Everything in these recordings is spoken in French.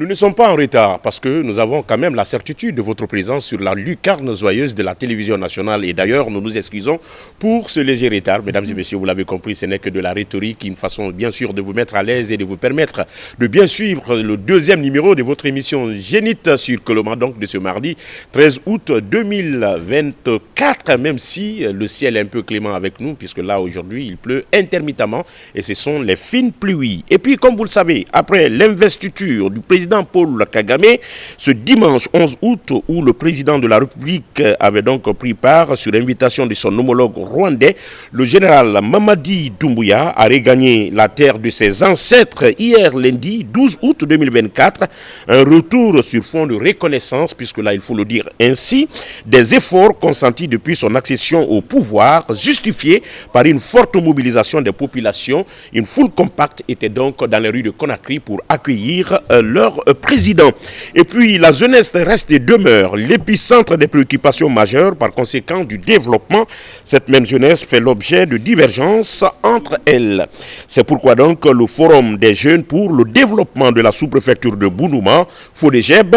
Nous ne sommes pas en retard parce que nous avons quand même la certitude de votre présence sur la lucarne joyeuse de la télévision nationale. Et d'ailleurs, nous nous excusons pour ce léger retard. Mesdames et messieurs, vous l'avez compris, ce n'est que de la rhétorique, une façon bien sûr de vous mettre à l'aise et de vous permettre de bien suivre le deuxième numéro de votre émission Génite sur Coloma, donc de ce mardi 13 août 2024, même si le ciel est un peu clément avec nous, puisque là aujourd'hui il pleut intermittemment et ce sont les fines pluies. Et puis comme vous le savez, après l'investiture du président Paul Kagame, ce dimanche 11 août, où le président de la République avait donc pris part sur invitation de son homologue rwandais, le général Mamadi Doumbouya a regagné la terre de ses ancêtres hier lundi 12 août 2024. Un retour sur fond de reconnaissance, puisque là il faut le dire ainsi, des efforts consentis depuis son accession au pouvoir, justifiés par une forte mobilisation des populations. Une foule compacte était donc dans les rues de Conakry pour accueillir leur président. Et puis la jeunesse reste et demeure l'épicentre des préoccupations majeures, par conséquent du développement. Cette même jeunesse fait l'objet de divergences entre elles. C'est pourquoi donc le Forum des jeunes pour le développement de la sous-préfecture de Bounouma, FODEGEB,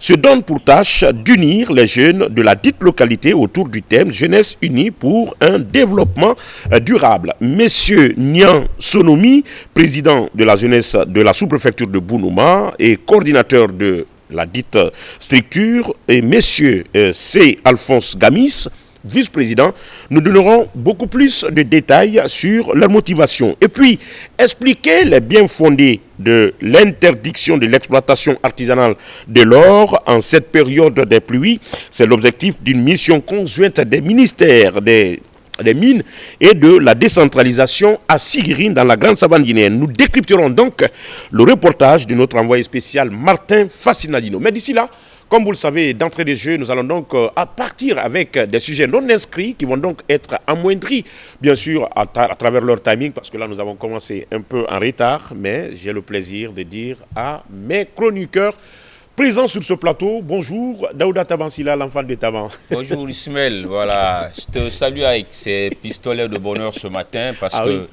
se donne pour tâche d'unir les jeunes de la dite localité autour du thème Jeunesse unie pour un développement durable. Monsieur Nian Sonomi, président de la jeunesse de la sous-préfecture de Bounouma et coordinateur de la dite structure, et monsieur C. Alphonse Gamis, vice-président, nous donnerons beaucoup plus de détails sur leur motivation. Et puis, expliquer les biens fondés de l'interdiction de l'exploitation artisanale de l'or en cette période des pluies. C'est l'objectif d'une mission conjointe des ministères des mines et de la décentralisation à Sigirine dans la Grande Savane guinéenne. Nous décrypterons donc le reportage de notre envoyé spécial Martin Fascinadino. Mais d'ici là, comme vous le savez, d'entrée des jeux, nous allons donc partir avec des sujets non inscrits qui vont donc être amoindris, bien sûr, à travers leur timing, parce que là, nous avons commencé un peu en retard, mais j'ai le plaisir de dire à mes chroniqueurs présents sur ce plateau, bonjour, Daouda Tabansila, l'enfant de Taban. Bonjour Ismaël, voilà, je te salue avec ces pistolets de bonheur ce matin, parce que... Oui.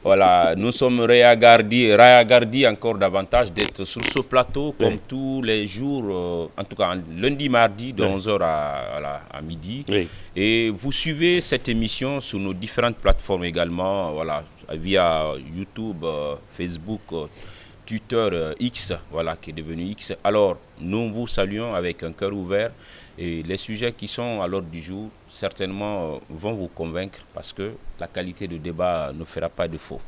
Voilà, nous sommes ragardis encore davantage d'être sur ce plateau comme tous les jours, en tout cas lundi, mardi, de 11h à midi. Oui. Et vous suivez cette émission sur nos différentes plateformes également, voilà, via YouTube, Facebook, Twitter, X, voilà, qui est devenu X. Alors, nous vous saluons avec un cœur ouvert. Et les sujets qui sont à l'ordre du jour, certainement, vont vous convaincre parce que la qualité de débat ne fera pas défaut.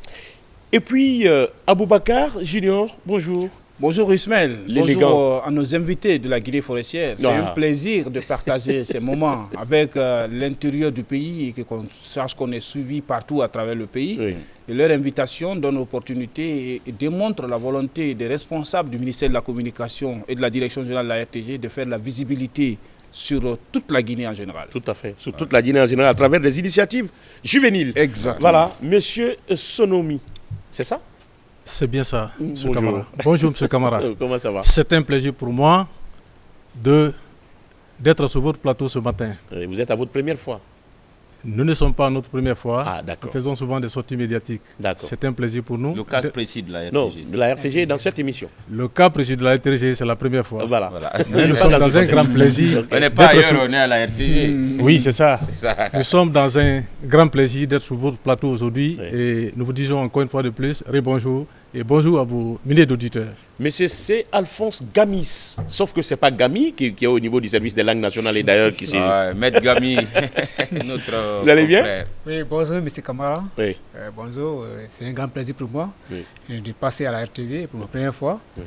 Et puis, Aboubacar Junior, bonjour. Bonjour Ismaël, bonjour à nos invités de la Guinée forestière. C'est un plaisir de partager ces moments avec l'intérieur du pays et qu'on sache qu'on est suivi partout à travers le pays. Oui. Et leur invitation donne l'opportunité et démontre la volonté des responsables du ministère de la Communication et de la Direction générale de la RTG de faire de la visibilité sur toute la Guinée en général. Tout à fait, sur toute la Guinée en général à travers des initiatives juvéniles. Exactement. Voilà, monsieur Sonomi, c'est ça? C'est bien ça, M. Camara. Bonjour, M. Camara. Comment ça va? C'est un plaisir pour moi d'être sur votre plateau ce matin. Et vous êtes à votre première fois? Nous ne sommes pas à notre première fois. Ah, d'accord. Nous faisons souvent des sorties médiatiques. D'accord. C'est un plaisir pour nous. Le cas précis de la RTG. Non, de la RTG dans cette émission. Le cas précis de la RTG, c'est la première fois. Voilà. Nous sommes dans un grand plaisir. On n'est pas ailleurs, on est à la RTG. Oui, c'est ça. Nous sommes dans un grand plaisir d'être sur votre plateau aujourd'hui. Oui. Et nous vous disons encore une fois de plus, bonjour et bonjour à vos milliers d'auditeurs. Monsieur C. Alphonse Gamis, sauf que ce n'est pas Gami qui est au niveau du service des langues nationales et d'ailleurs qui c'est... Maître Gami, notre Vous allez bien? Frère. Oui, bonjour M. Camara. Oui. Bonjour, c'est un grand plaisir pour moi de passer à la RTG pour la première fois. Oui.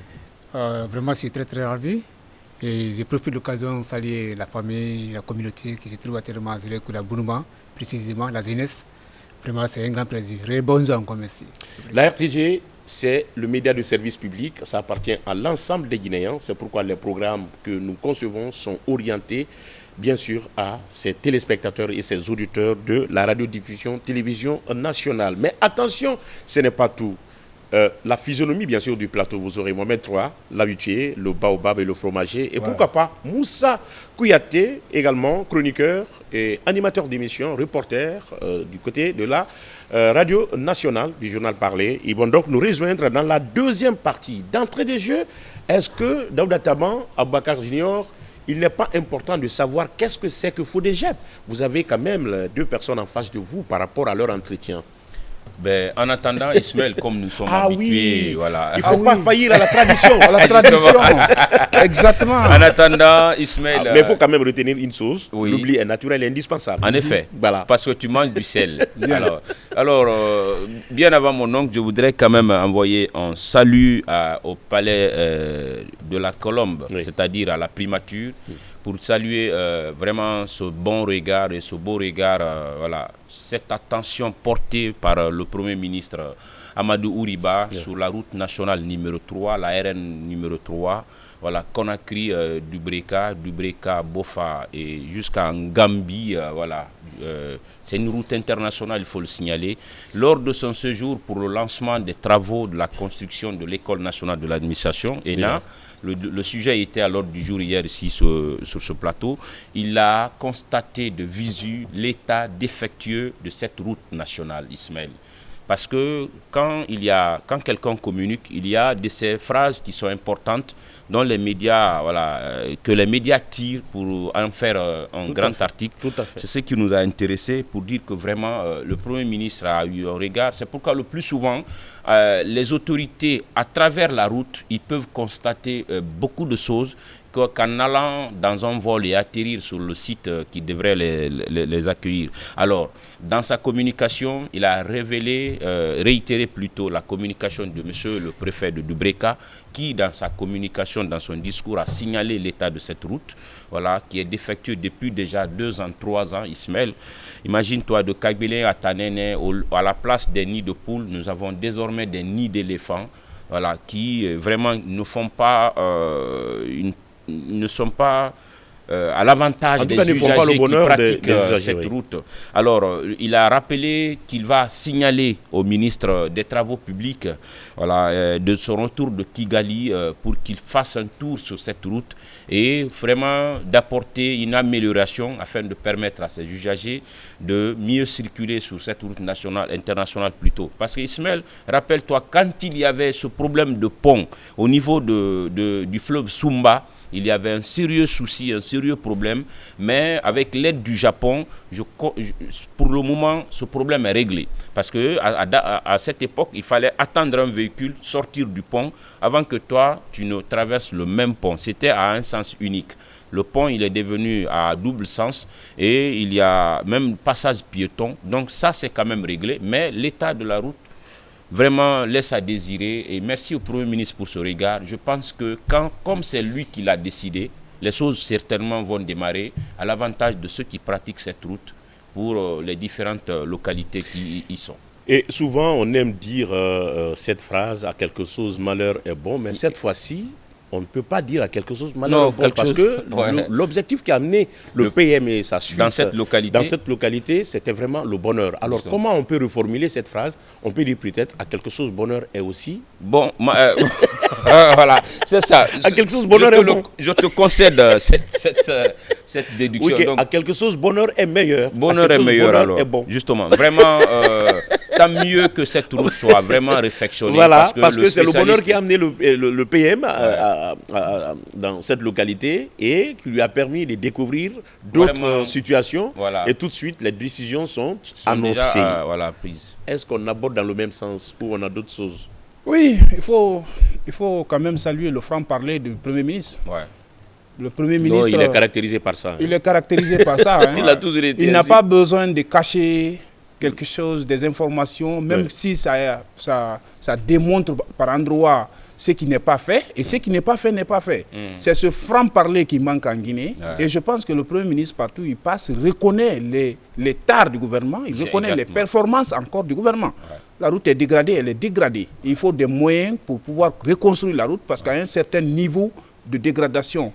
Vraiment, je suis très très ravi et je profite de l'occasion de saluer la famille, la communauté qui se trouve actuellement à Zélékou, à Bounouma, précisément la jeunesse. Vraiment, c'est un grand plaisir. Et bonjour encore, merci. La RTG, c'est le média de service public, ça appartient à l'ensemble des Guinéens. C'est pourquoi les programmes que nous concevons sont orientés, bien sûr, à ces téléspectateurs et ces auditeurs de la radiodiffusion télévision nationale. Mais attention, ce n'est pas tout. La physionomie, bien sûr, du plateau, vous aurez Mohamed III, l'habitué, le baobab et le fromager. Et pourquoi pas Moussa Kouyaté, également chroniqueur et animateur d'émission, reporter du côté de la radio nationale du journal Parler. Ils vont donc nous rejoindre dans la deuxième partie. D'entrée des jeux, Est-ce que, Daouda Taban, Aboubakar Junior, il n'est pas important de savoir qu'est-ce que c'est que FODEGEP? Vous avez quand même 2 personnes en face de vous par rapport à leur entretien. Ben, en attendant, Ismaël, comme nous sommes habitués, voilà. Il ne faut pas faillir à la tradition. À la tradition. Exactement. En attendant, Ismaël... mais il faut quand même retenir une chose. Oui. L'oubli est naturel et indispensable. En effet, voilà. Parce que tu manges du sel. Alors, bien avant mon oncle, je voudrais quand même envoyer un salut au palais de la Colombe, c'est-à-dire à la primature, pour saluer vraiment ce bon regard et ce beau regard, voilà, cette attention portée par le Premier ministre Amadou Ouriba sur la route nationale numéro 3, la RN numéro 3, voilà, Conakry, Dubreka, Bofa et jusqu'à Gambie, voilà. C'est une route internationale, il faut le signaler. Lors de son séjour pour le lancement des travaux de la construction de l'École nationale de l'administration, ENA, le sujet était à l'ordre du jour hier ici sur ce plateau. Il a constaté de visu l'état défectueux de cette route nationale, Ismaël. Parce que quand quelqu'un communique, il y a de ces phrases qui sont importantes dont les médias, voilà, que les médias tirent pour en faire un grand article. Tout à fait. C'est ce qui nous a intéressés pour dire que vraiment le Premier ministre a eu un regard. C'est pourquoi le plus souvent, les autorités, à travers la route, ils peuvent constater beaucoup de choses qu'en allant dans un vol et atterrir sur le site qui devrait les accueillir. Alors, dans sa communication, il a réitéré plutôt la communication de monsieur le préfet de Dubreka, qui dans sa communication, dans son discours, a signalé l'état de cette route, voilà, qui est défectueux depuis déjà 2 ans, 3 ans, Ismaël. Imagine-toi, de Kagbélé à Tanene, à la place des nids de poules, nous avons désormais des nids d'éléphants, voilà, qui vraiment ne font pas ne sont pas à l'avantage des usagers qui pratiquent cette route. Alors, il a rappelé qu'il va signaler au ministre des Travaux publics, voilà, de son retour de Kigali pour qu'il fasse un tour sur cette route et vraiment d'apporter une amélioration afin de permettre à ces usagers de mieux circuler sur cette route nationale, internationale plutôt. Parce que Ismaël, rappelle-toi, quand il y avait ce problème de pont au niveau du fleuve Sumba, il y avait un sérieux souci, un sérieux problème, mais avec l'aide du Japon, pour le moment, ce problème est réglé. Parce qu'à cette époque, il fallait attendre un véhicule, sortir du pont, avant que toi, tu ne traverses le même pont. C'était à un sens unique. Le pont, il est devenu à double sens et il y a même passage piéton. Donc ça, c'est quand même réglé, mais l'état de la route vraiment laisse à désirer, et merci au Premier ministre pour ce regard. Je pense que comme c'est lui qui l'a décidé, les choses certainement vont démarrer à l'avantage de ceux qui pratiquent cette route pour les différentes localités qui y sont. Et souvent on aime dire cette phrase, à quelque chose malheur est bon, mais cette fois-ci on ne peut pas dire à quelque chose malheur bon, parce que l'objectif qui a amené le PM et sa suite dans cette localité, c'était vraiment le bonheur. Alors comment on peut reformuler cette phrase? On peut dire peut-être à quelque chose bonheur est aussi bon. Voilà, c'est ça. À quelque chose bonheur est bon. Je te concède cette déduction. Oui, donc, à quelque chose bonheur est meilleur. Bonheur est meilleur alors. Est bon. Justement, vraiment. Tant mieux que cette route soit vraiment réfectionnée. Voilà, parce que c'est le bonheur qui a amené le PM dans cette localité et qui lui a permis de découvrir d'autres situations. Voilà. Et tout de suite, les décisions sont annoncées. Déjà, prises. Est-ce qu'on aborde dans le même sens ou on a d'autres choses? Oui, il faut quand même saluer le franc-parler du Premier ministre. Ouais. Le Premier ministre... il est caractérisé par ça. Il est caractérisé par ça. Hein. Il a toujours été Il n'a pas besoin de cacher quelque chose, des informations, même si ça démontre par endroit ce qui n'est pas fait, et ce qui n'est pas fait n'est pas fait. C'est ce franc-parler qui manque en Guinée, et je pense que le Premier ministre, partout où il passe, reconnaît les tares du gouvernement, il reconnaît les performances encore du gouvernement. La route est dégradée, elle est dégradée. Il faut des moyens pour pouvoir reconstruire la route, parce qu'à un certain niveau de dégradation,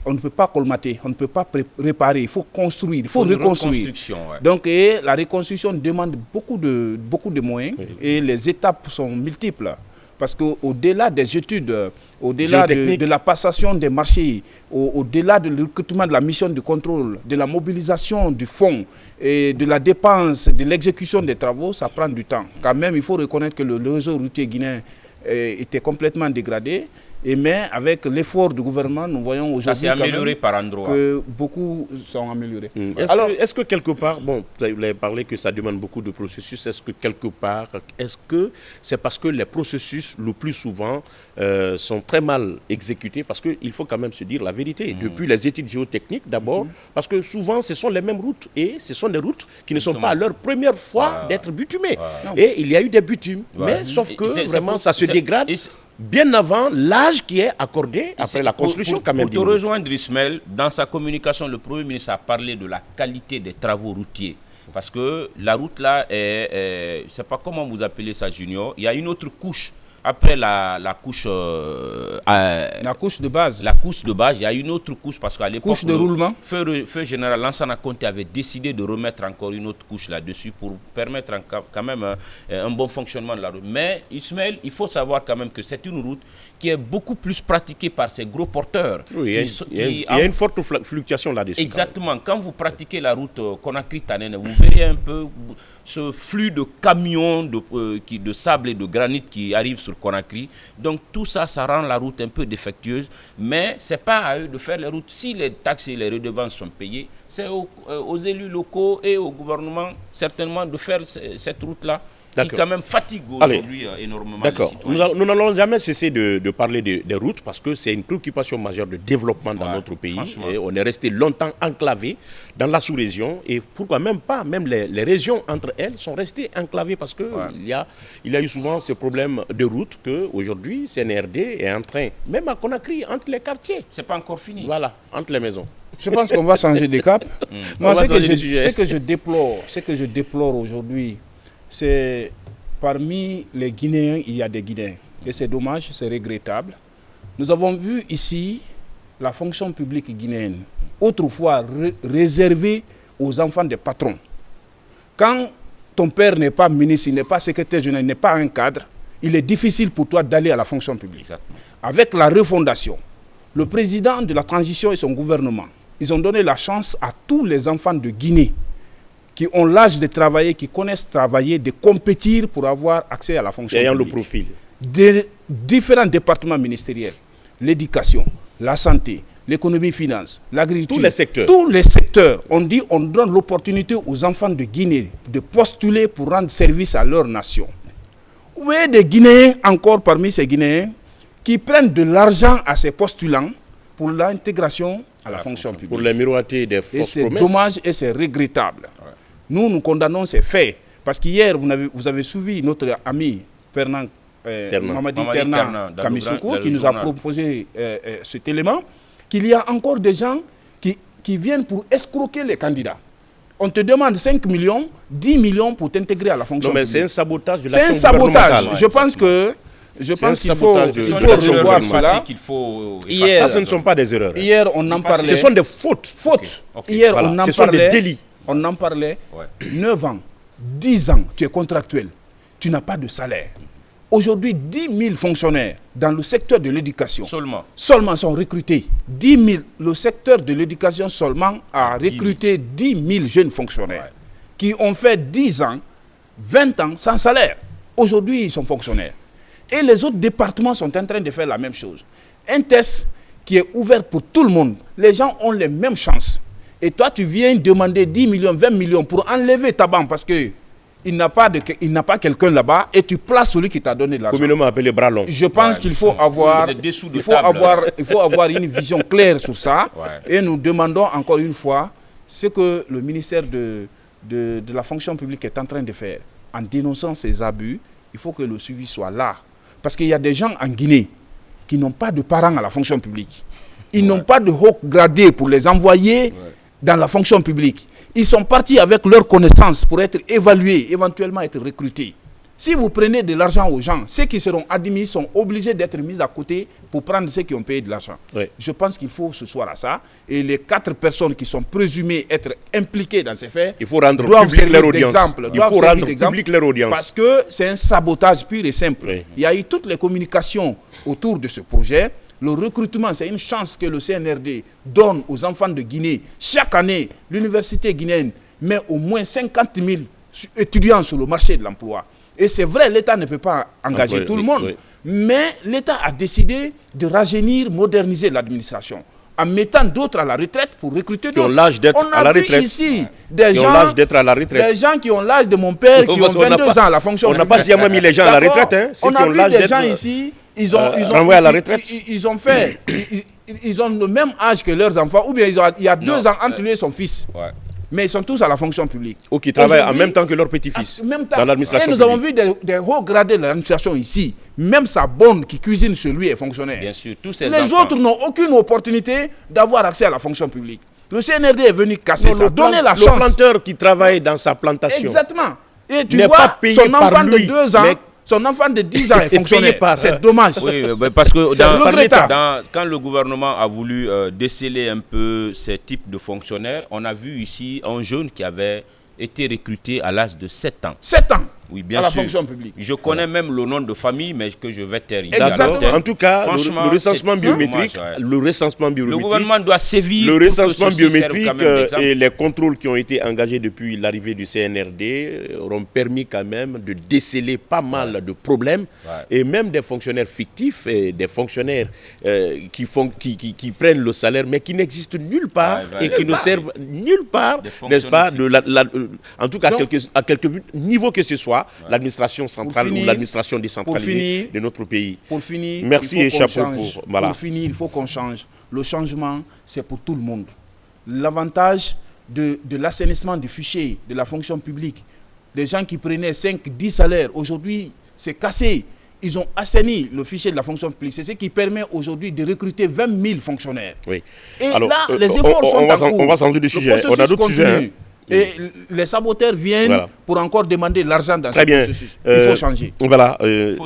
on ne peut pas colmater, on ne peut pas réparer, il faut construire, il faut reconstruire. Donc la reconstruction demande beaucoup de moyens et les étapes sont multiples. Parce qu'au-delà des études, au-delà de la passation des marchés, au-delà du recrutement de la mission de contrôle, de la mobilisation du fonds et de la dépense, de l'exécution des travaux, ça prend du temps. Quand même, il faut reconnaître que le réseau routier guinéen était complètement dégradé. mais avec l'effort du gouvernement, nous voyons aujourd'hui... Ça s'est amélioré par endroits. Que beaucoup sont améliorés. Est-ce que quelque part, bon, vous avez parlé que ça demande beaucoup de processus, est-ce que quelque part, est-ce que c'est parce que les processus, le plus souvent, sont très mal exécutés? Parce qu'il faut quand même se dire la vérité. Depuis les études géotechniques, d'abord, parce que souvent, ce sont les mêmes routes, et ce sont des routes qui ne sont pas à leur première fois d'être bitumées. Et il y a eu des bitumes, mais sauf que vraiment, ça se dégrade bien avant l'âge qui est accordé après la construction. Pour te rejoindre, Ismaël, dans sa communication, le Premier ministre a parlé de la qualité des travaux routiers. Parce que la route là, je ne sais pas comment vous appelez ça, Junior, il y a une autre couche. Après la couche... la couche de base. La couche de base, il y a une autre couche parce qu'à l'époque... Couche de roulement. Feu général Lansana Conté avait décidé de remettre encore une autre couche là-dessus pour permettre quand même un bon fonctionnement de la route. Mais Ismaël, il faut savoir quand même que c'est une route qui est beaucoup plus pratiquée par ces gros porteurs. Oui, il y a une forte fluctuation là-dessus. Exactement. Quand vous pratiquez la route Conakry-Tanene, vous verrez un peu ce flux de camions de sable et de granit qui arrivent sur Conakry. Donc tout ça, ça rend la route un peu défectueuse. Mais ce n'est pas à eux de faire les routes. Si les taxes et les redevances sont payées, c'est aux élus locaux et au gouvernement certainement de faire cette route-là. Qui quand même fatigue aujourd'hui énormément les citoyens. Nous n'allons jamais cesser de parler des routes parce que c'est une préoccupation majeure de développement dans notre pays. Et on est resté longtemps enclavé dans la sous-région et pourquoi même pas, même les régions entre elles sont restées enclavées parce que il y a eu souvent ce problème de route qu'aujourd'hui CNRD est en train, même à Conakry, entre les quartiers. C'est pas encore fini. Voilà, entre les maisons. Je pense qu'on va changer de cap. Moi, ce que je déplore aujourd'hui, c'est parmi les Guinéens, il y a des Guinéens. Et c'est dommage, c'est regrettable. Nous avons vu ici la fonction publique guinéenne, autrefois réservée aux enfants des patrons. Quand ton père n'est pas ministre, il n'est pas secrétaire général, il n'est pas un cadre, il est difficile pour toi d'aller à la fonction publique. Exactement. Avec la refondation, le président de la transition et son gouvernement, ils ont donné la chance à tous les enfants de Guinée qui ont l'âge de travailler, qui connaissent travailler, de compétir pour avoir accès à la fonction publique. Ayant le profil. Des différents départements ministériels, l'éducation, la santé, l'économie, finance, l'agriculture. Tous les secteurs. Tous les secteurs. On dit on donne l'opportunité aux enfants de Guinée de postuler pour rendre service à leur nation. Vous voyez des Guinéens, encore parmi ces Guinéens, qui prennent de l'argent à ces postulants pour l'intégration à la fonction publique. Pour les miroiter des fausses promesses. Et c'est dommage et c'est regrettable. Ouais. Nous condamnons ces faits. Parce qu'hier, vous avez suivi notre ami Mamadi Ternan Kamissouko qui nous a proposé cet élément, qu'il y a encore des gens qui viennent pour escroquer les candidats. On te demande 5 millions, 10 millions pour t'intégrer à la fonction publique. C'est un sabotage de l'action gouvernementale. C'est un sabotage. Je pense qu'il faut revoir cela. Ça, ce ne sont pas des erreurs. Hier, on en parlait. Ce sont des fautes. Hier, on en parlait. Ce sont des délits. On en parlait. 9 ans, 10 ans, tu es contractuel. Tu n'as pas de salaire. Aujourd'hui, 10 000 fonctionnaires dans le secteur de l'éducation seulement sont recrutés. 10 000, le secteur de l'éducation seulement a recruté 10 000 jeunes fonctionnaires qui ont fait 10 ans, 20 ans sans salaire. Aujourd'hui, ils sont fonctionnaires. Et les autres départements sont en train de faire la même chose. Un test qui est ouvert pour tout le monde. Les gens ont les mêmes chances. Et toi, tu viens demander 10 millions, 20 millions pour enlever ta banque parce que il n'a pas quelqu'un là-bas et tu places celui qui t'a donné de l'argent. Communément appelé bras long. Je pense qu'il faut avoir une vision claire sur ça. Et nous demandons encore une fois ce que le ministère de la fonction publique est en train de faire. En dénonçant ces abus, il faut que le suivi soit là. Parce qu'il y a des gens en Guinée qui n'ont pas de parents à la fonction publique. Ils n'ont pas de haut gradé pour les envoyer dans la fonction publique. Ils sont partis avec leurs connaissances pour être évalués, éventuellement être recrutés. Si vous prenez de l'argent aux gens, ceux qui seront admis sont obligés d'être mis à côté pour prendre ceux qui ont payé de l'argent. Je pense qu'il faut se soir à ça. Et les 4 personnes qui sont présumées être impliquées dans ces faits doivent servir d'exemple. Il faut rendre public leur audience. Parce que c'est un sabotage pur et simple. Il y a eu toutes les communications autour de ce projet. Le recrutement, c'est une chance que le CNRD donne aux enfants de Guinée. Chaque année, l'université guinéenne met au moins 50 000 étudiants sur le marché de l'emploi. Et c'est vrai, l'État ne peut pas engager tout le monde. Mais l'État a décidé de rajeunir, moderniser l'administration, en mettant d'autres à la retraite pour recruter d'autres. Qui ont l'âge d'être à la retraite. Ici des gens qui ont l'âge de mon père, qui ont 22 ans à la fonction. On n'a pas sciemment mis les gens à la retraite. Hein. On a vu des gens ici, ils ont à la retraite. Ils ont le même âge que leurs enfants, ou bien il y a 2 ans entre lui et son fils. Ouais. Mais ils sont tous à la fonction publique. Ou qui travaillent en même temps que leur petit-fils dans l'administration publique. Et nous avons vu des hauts gradés de l'administration ici. Même sa bonne qui cuisine chez lui est fonctionnaire. Bien sûr, tous ces Les autres n'ont aucune opportunité d'avoir accès à la fonction publique. Le CNRD est venu casser ça, donner la chance. Le planteur qui travaille dans sa plantation. Exactement. Et tu vois, son enfant de 2 ans... Son enfant de 10 ans est fonctionnaire. C'est dommage. Oui, parce que quand le gouvernement a voulu déceler un peu ces types de fonctionnaires, on a vu ici un jeune qui avait été recruté à l'âge de 7 ans. 7 ans. Oui, bien à la sûr. fonction publique. Je connais même le nom de famille, mais que je vais taire ici. Exactement. En tout cas, le recensement biométrique, le gouvernement doit sévir. Le recensement biométrique et les contrôles qui ont été engagés depuis l'arrivée du CNRD auront permis quand même de déceler pas mal de problèmes et même des fonctionnaires fictifs et des fonctionnaires qui prennent le salaire mais qui n'existent nulle part et qui ne servent nulle part, n'est-ce pas, en tout cas à quelque niveau que ce soit. L'administration centrale ou l'administration décentralisée de notre pays. Pour finir, merci et chapeau pour... Voilà. Pour finir, il faut qu'on change. Le changement, c'est pour tout le monde. L'avantage de l'assainissement du fichier de la fonction publique, des gens qui prenaient 5-10 salaires, aujourd'hui, c'est cassé. Ils ont assaini le fichier de la fonction publique. C'est ce qui permet aujourd'hui de recruter 20 000 fonctionnaires. Oui. Et alors, là, les efforts sont en cours. On va changer de sujet. On a d'autres sujets. Et les saboteurs viennent pour encore demander l'argent dans ce processus. Il faut changer. Voilà.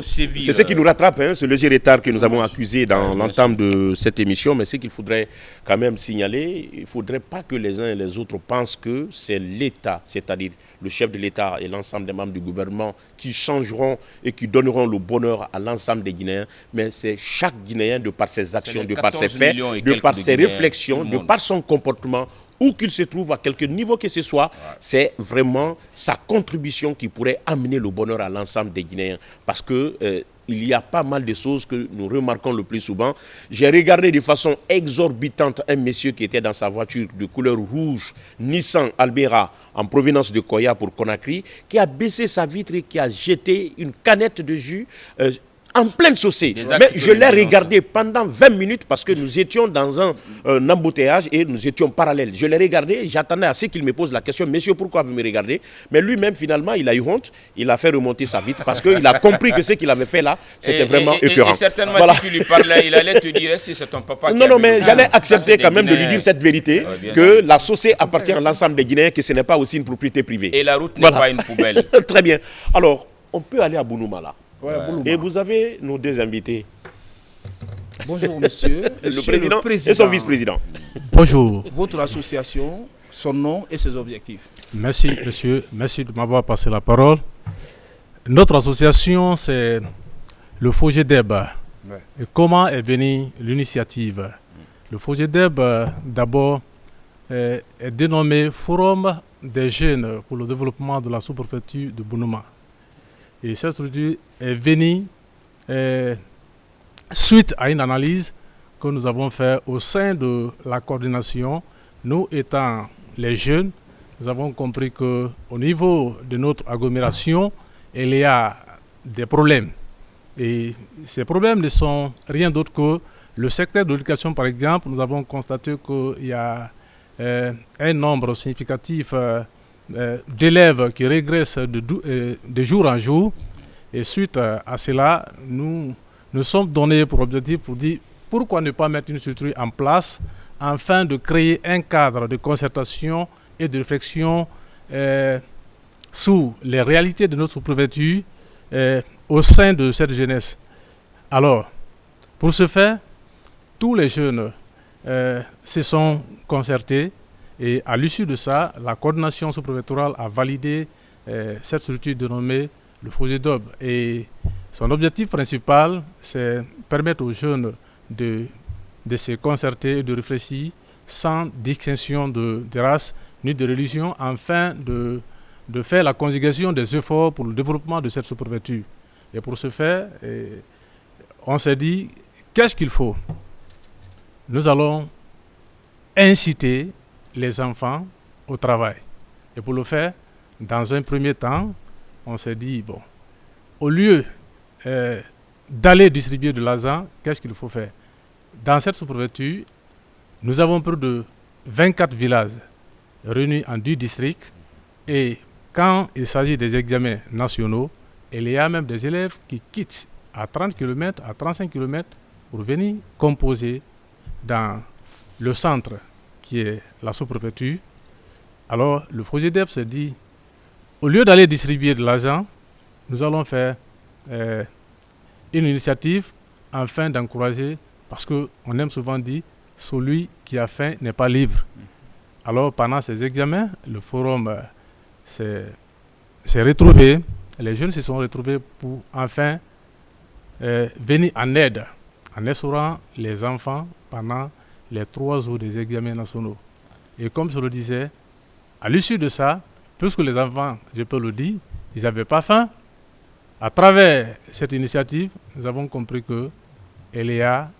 C'est ce qui nous rattrape, ce léger retard que nous avons accusé dans l'entame de cette émission. Mais ce qu'il faudrait quand même signaler, il ne faudrait pas que les uns et les autres pensent que c'est l'État, c'est-à-dire le chef de l'État et l'ensemble des membres du gouvernement qui changeront et qui donneront le bonheur à l'ensemble des Guinéens. Mais c'est chaque Guinéen, de par ses actions, de par ses faits, de par ses réflexions, de par son comportement, où qu'il se trouve, à quelque niveau que ce soit, c'est vraiment sa contribution qui pourrait amener le bonheur à l'ensemble des Guinéens. Parce que il y a pas mal de choses que nous remarquons le plus souvent. J'ai regardé de façon exorbitante un monsieur qui était dans sa voiture de couleur rouge, Nissan Albera, en provenance de Koya pour Conakry, qui a baissé sa vitre et qui a jeté une canette de jus en pleine chaussée. Mais je l'ai regardé pendant 20 minutes parce que nous étions dans un embouteillage et nous étions parallèles. Je l'ai regardé, j'attendais à ce qu'il me pose la question, monsieur, pourquoi vous me regardez? Mais lui-même, finalement, il a eu honte, il a fait remonter sa vitre parce qu'il a compris que ce qu'il avait fait là, c'était vraiment écœurant. Et certainement, si tu lui parlais, il allait te dire, si c'est ton papa qui Non, mais j'allais accepter quand même de lui dire cette vérité, que la chaussée appartient à l'ensemble des Guinéens, que ce n'est pas aussi une propriété privée. Et la route n'est pas une poubelle. Très bien. Alors, on peut aller à Bounouma là. Et vous avez nos 2 invités. Bonjour monsieur. Le président et son vice-président. Bonjour. Votre association, son nom et ses objectifs. Merci monsieur, merci de m'avoir passé la parole. Notre association, c'est le FOGEDEB. Et comment est venue l'initiative? Le FOGEDEB, d'abord, est dénommé Forum des jeunes pour le développement de la sous-préfecture de Bounouma. Et cette structure est venue suite à une analyse que nous avons faite au sein de la coordination. Nous étant les jeunes, nous avons compris qu'au niveau de notre agglomération, il y a des problèmes. Et ces problèmes ne sont rien d'autre que le secteur de l'éducation, par exemple. Nous avons constaté qu'il y a un nombre significatif d'élèves qui régressent de jour en jour. Et suite à cela, nous nous sommes donnés pour objectif pour dire pourquoi ne pas mettre une structure en place afin de créer un cadre de concertation et de réflexion sur les réalités de notre sous-préfecture au sein de cette jeunesse. Alors, pour ce faire, tous les jeunes se sont concertés. Et à l'issue de ça, la coordination sous-préfectorale a validé cette structure dénommée le FOGEDEB. Et son objectif principal, c'est permettre aux jeunes de se concerter et de réfléchir sans distinction de race ni de religion, afin de faire la conjugation des efforts pour le développement de cette sous-préfecture. Et pour ce faire, on s'est dit, qu'est-ce qu'il faut? Nous allons inciter les enfants au travail. Et pour le faire, dans un premier temps, on s'est dit, bon, au lieu d'aller distribuer de l'argent, qu'est-ce qu'il faut faire? Dans cette sous-préfecture, nous avons plus de 24 villages réunis en 10 districts. Et quand il s'agit des examens nationaux, il y a même des élèves qui quittent à 30 km, à 35 km pour venir composer dans le centre qui est la sous-préfecture. Alors le FOGEDEP se dit, au lieu d'aller distribuer de l'argent, nous allons faire une initiative afin d'encourager, parce qu'on aime souvent dire, celui qui a faim n'est pas libre. Alors pendant ces examens, le forum s'est retrouvé, les jeunes se sont retrouvés pour enfin venir en aide, en assurant les enfants pendant les 3 jours des examens nationaux. Et comme je le disais, à l'issue de ça, puisque les enfants, je peux le dire, ils n'avaient pas faim, à travers cette initiative, nous avons compris qu'il y a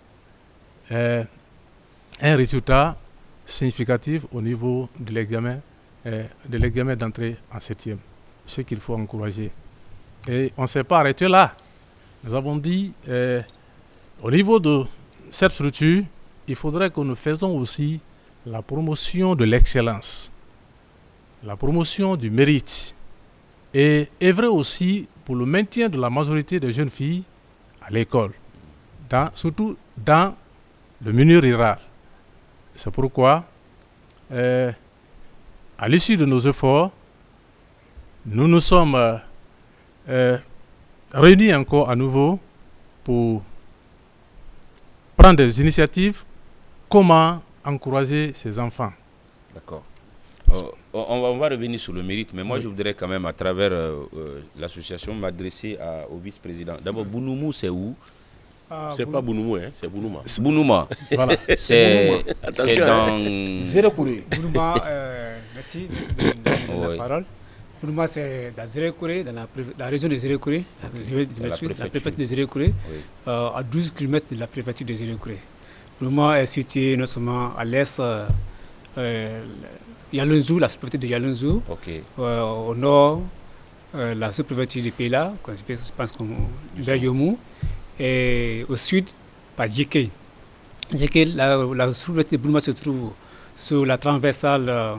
un résultat significatif au niveau de l'examen d'entrée en 7e, ce qu'il faut encourager. Et on ne s'est pas arrêté là. Nous avons dit, au niveau de cette structure, il faudrait que nous fassions aussi la promotion de l'excellence, la promotion du mérite, et œuvrer aussi pour le maintien de la majorité des jeunes filles à l'école, surtout dans le milieu rural. C'est pourquoi, à l'issue de nos efforts, nous nous sommes réunis encore à nouveau pour prendre des initiatives. Comment encourager ces enfants? D'accord. On va revenir sur le mérite, mais moi je voudrais quand même à travers l'association m'adresser au vice-président. D'abord, Bounoumou, c'est où? C'est pas Bounoumou, hein, c'est Bounouma. Bounouma. Voilà. C'est dans... Zérekouré. Bounouma, merci de la parole. Bounouma, c'est dans Zérekouré, dans la région de Zérekouré, la préfecture de Zérekouré, à 12 km de la préfecture de Zérekouré. Bounouma est situé non seulement à l'est, Yalunzou, la sous-préfecture de Yalunzou, au nord, la sous-préfecture de Péla, je pense qu'on vers Yomou, et au sud, par Djeke. Djeke, la sous-préfecture de Bounouma se trouve sur la transversale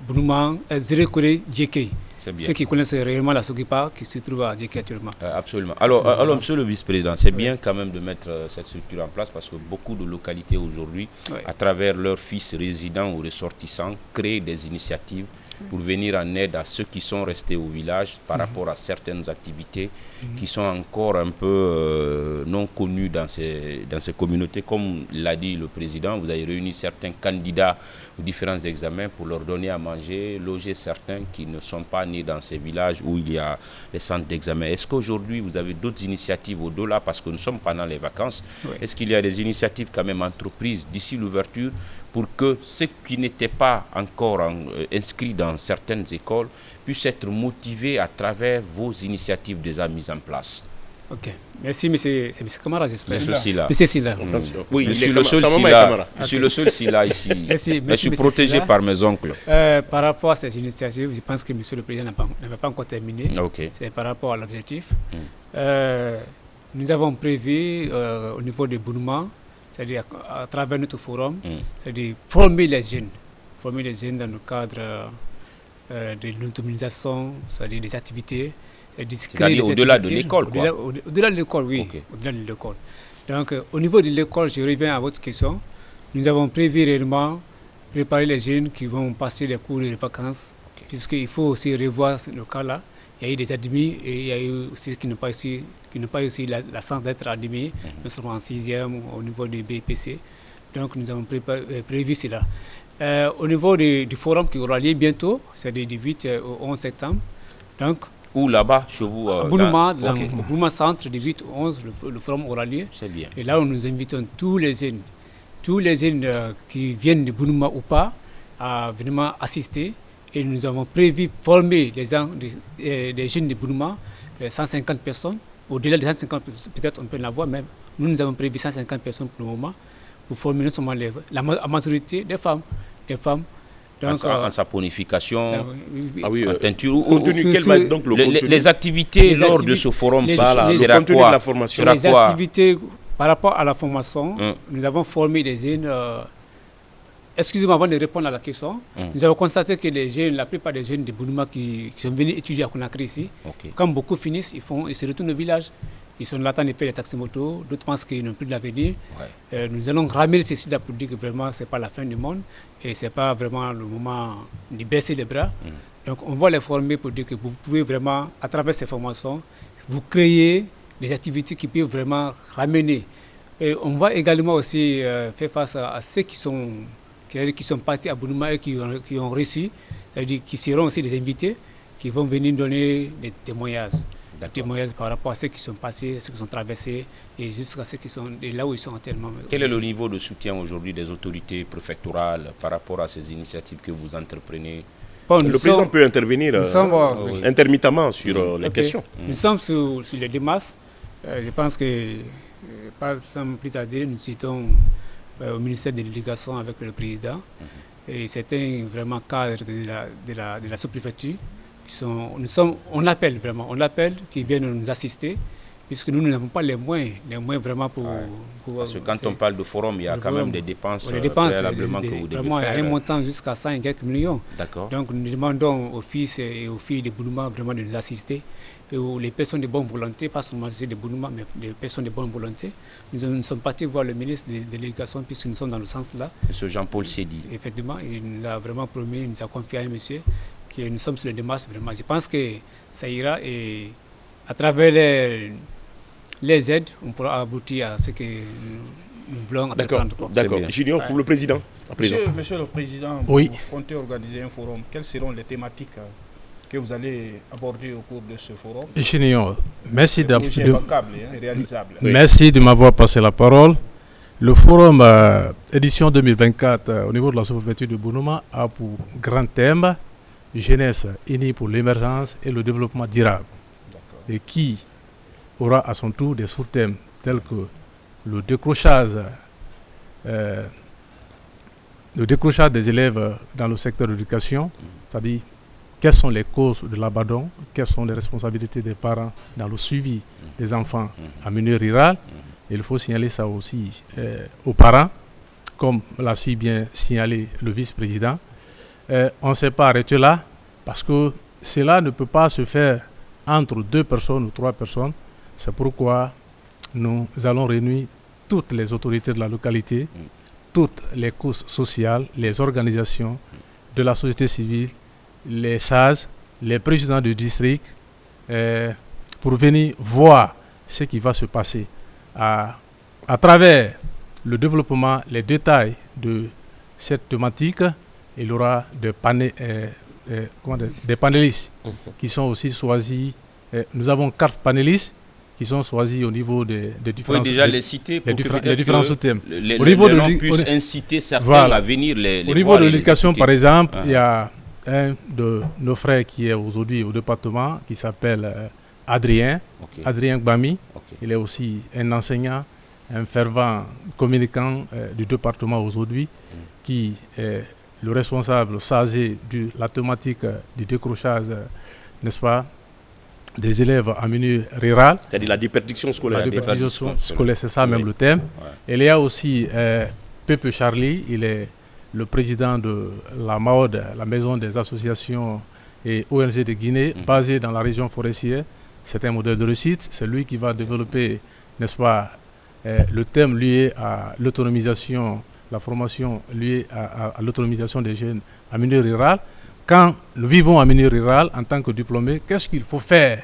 Bounouma, Zérekouré, Djeke. Ceux qui connaissent réellement la Sogipa qui se trouve à Djeke actuellement. Absolument. Alors, monsieur le vice-président, c'est bien quand même de mettre cette structure en place parce que beaucoup de localités aujourd'hui, à travers leurs fils résidents ou ressortissants, créent des initiatives pour venir en aide à ceux qui sont restés au village par rapport à certaines activités qui sont encore un peu non connues dans ces communautés. Comme l'a dit le président, vous avez réuni certains candidats aux différents examens pour leur donner à manger, loger certains qui ne sont pas nés dans ces villages où il y a les centres d'examen. Est-ce qu'aujourd'hui vous avez d'autres initiatives au-delà, parce que nous sommes pendant les vacances, est-ce qu'il y a des initiatives quand même entreprises d'ici l'ouverture pour que ceux qui n'étaient pas encore inscrits dans certaines écoles puissent être motivés à travers vos initiatives déjà mises en place? Ok, merci, monsieur Camara, j'espère. Monsieur Silla. Oui, je suis le seul Silla. Je suis le seul Silla ici. Merci, je suis protégé par mes oncles. Par rapport à cette initiative, je pense que monsieur le président n'avait pas encore terminé. C'est par rapport à l'objectif. Nous avons prévu au niveau de Bounouma, c'est-à-dire à travers notre forum, c'est-à-dire former les jeunes dans le cadre de l'autonomisation, c'est-à-dire des activités. C'est-à-dire au-delà de l'école, quoi. Au-delà de l'école, oui. Au-delà de l'école. Donc, au niveau de l'école, je reviens à votre question. Nous avons prévu réellement préparer les jeunes qui vont passer des cours de vacances, puisqu'il faut aussi revoir le cas-là. Il y a eu des admis et il y a eu aussi qui n'ont pas eu la chance d'être admis. Nous sommes en 6e au niveau du BPC. Donc, nous avons prévu cela. Au niveau du forum qui aura lieu bientôt, c'est du 8 au 11 septembre. Donc, où là-bas, chez vous Bounouma, dans le Bounouma centre, du 8 au 11, le forum aura lieu. C'est bien. Et là, nous invitons tous les jeunes qui viennent de Bounouma ou pas, à vraiment assister. Et nous avons prévu former des jeunes de Bounouma, 150 personnes. Au-delà de 150, peut-être on peut l'avoir même. Nous avons prévu 150 personnes pour le moment, pour former non seulement la majorité des femmes. Donc, en saponification, en teinture. Les activités lors de ce forum, le contenu de la formation. Les activités par rapport à la formation, nous avons formé des jeunes. Excusez-moi, avant de répondre à la question, nous avons constaté que les jeunes, la plupart des jeunes de Bounouma qui sont venus étudier à Conakry ici, quand beaucoup finissent, ils se retournent au village. Ils sont là en train de faire les taxis motos, d'autres pensent qu'ils n'ont plus de l'avenir. Nous allons ramener ceci là pour dire que vraiment ce n'est pas la fin du monde et ce n'est pas vraiment le moment de baisser les bras. Donc on va les former pour dire que vous pouvez vraiment, à travers ces formations, vous créer des activités qui peuvent vraiment ramener. Et on va également aussi faire face à ceux qui sont partis à Bounouma et qui ont reçu, c'est-à-dire qui seront aussi des invités, qui vont venir donner des témoignages. Des témoignages par rapport à ceux qui sont passés, ceux qui sont traversés et jusqu'à ceux qui sont là où ils sont actuellement. Quel est le niveau de soutien aujourd'hui des autorités préfectorales par rapport à ces initiatives que vous entreprenez? Le président peut intervenir intermittemment sur les questions. Nous sommes sur les démarches. Je pense que, sans plus tarder, nous citons au ministère de l'Éducation avec le président. Et c'est un vraiment cadre de la sous-préfecture. On appelle qu'ils viennent nous assister, puisque nous n'avons pas les moyens vraiment pour... Parce que quand on parle de forum, il y a quand même des dépenses préalablement que vous devez vraiment, faire. Il y a un montant jusqu'à 100 et quelques millions. Donc nous demandons aux fils et aux filles de Bounouma vraiment de nous assister. Et les personnes de bonne volonté, pas seulement de Bounouma, mais des personnes de bonne volonté. Nous sommes partis voir le ministre de l'Éducation, puisque nous sommes dans le sens là. M. Jean-Paul Sédi. Effectivement, il nous a vraiment promis, il nous a confié à un monsieur. Nous sommes sur les démarches, vraiment. Je pense que ça ira et à travers les aides, on pourra aboutir à ce que nous voulons entreprendre. D'accord. Junior, pour le président. Monsieur le Président, oui. Vous comptez organiser un forum. Quelles seront les thématiques que vous allez aborder au cours de ce forum? Junior, merci merci de m'avoir passé la parole. Le forum édition 2024 au niveau de la sous-préfecture de Bounouma a pour grand thème jeunesse unie pour l'émergence et le développement durable, et qui aura à son tour des sous-thèmes tels que le décrochage des élèves dans le secteur de l'éducation, c'est-à-dire quelles sont les causes de l'abandon, quelles sont les responsabilités des parents dans le suivi des enfants en milieu rural. Il faut signaler ça aussi aux parents, comme l'a si bien signalé le vice-président. On ne s'est pas arrêté là parce que cela ne peut pas se faire entre 2 personnes ou 3 personnes. C'est pourquoi nous allons réunir toutes les autorités de la localité, toutes les couches sociales, les organisations de la société civile, les SAG, les présidents du district, pour venir voir ce qui va se passer à travers le développement, les détails de cette thématique. Il y aura des panélistes qui sont aussi choisis. Nous avons 4 panélistes qui sont choisis au niveau des différents... Vous pouvez déjà les citer pour les différents sous-thèmes. Au niveau de puissent inciter certains à venir les au niveau de l'éducation, par exemple, il y a un de nos frères qui est aujourd'hui au département qui s'appelle Adrien Gbami. Il est aussi un enseignant, un fervent communicant du département aujourd'hui qui est le responsable chargé de la thématique du décrochage, n'est-ce pas, des élèves en milieu rural. C'est-à-dire la déperdition scolaire. La déperdition scolaire, c'est ça même le thème. Il y a aussi Pepe Charlie, il est le président de la MAOD, la Maison des associations et ONG de Guinée, basée dans la région forestière. C'est un modèle de réussite. C'est lui qui va développer, n'est-ce pas, le thème lié à l'autonomisation, la formation liée à l'autonomisation des jeunes en milieu rural. Quand nous vivons en milieu rural, en tant que diplômés, qu'est-ce qu'il faut faire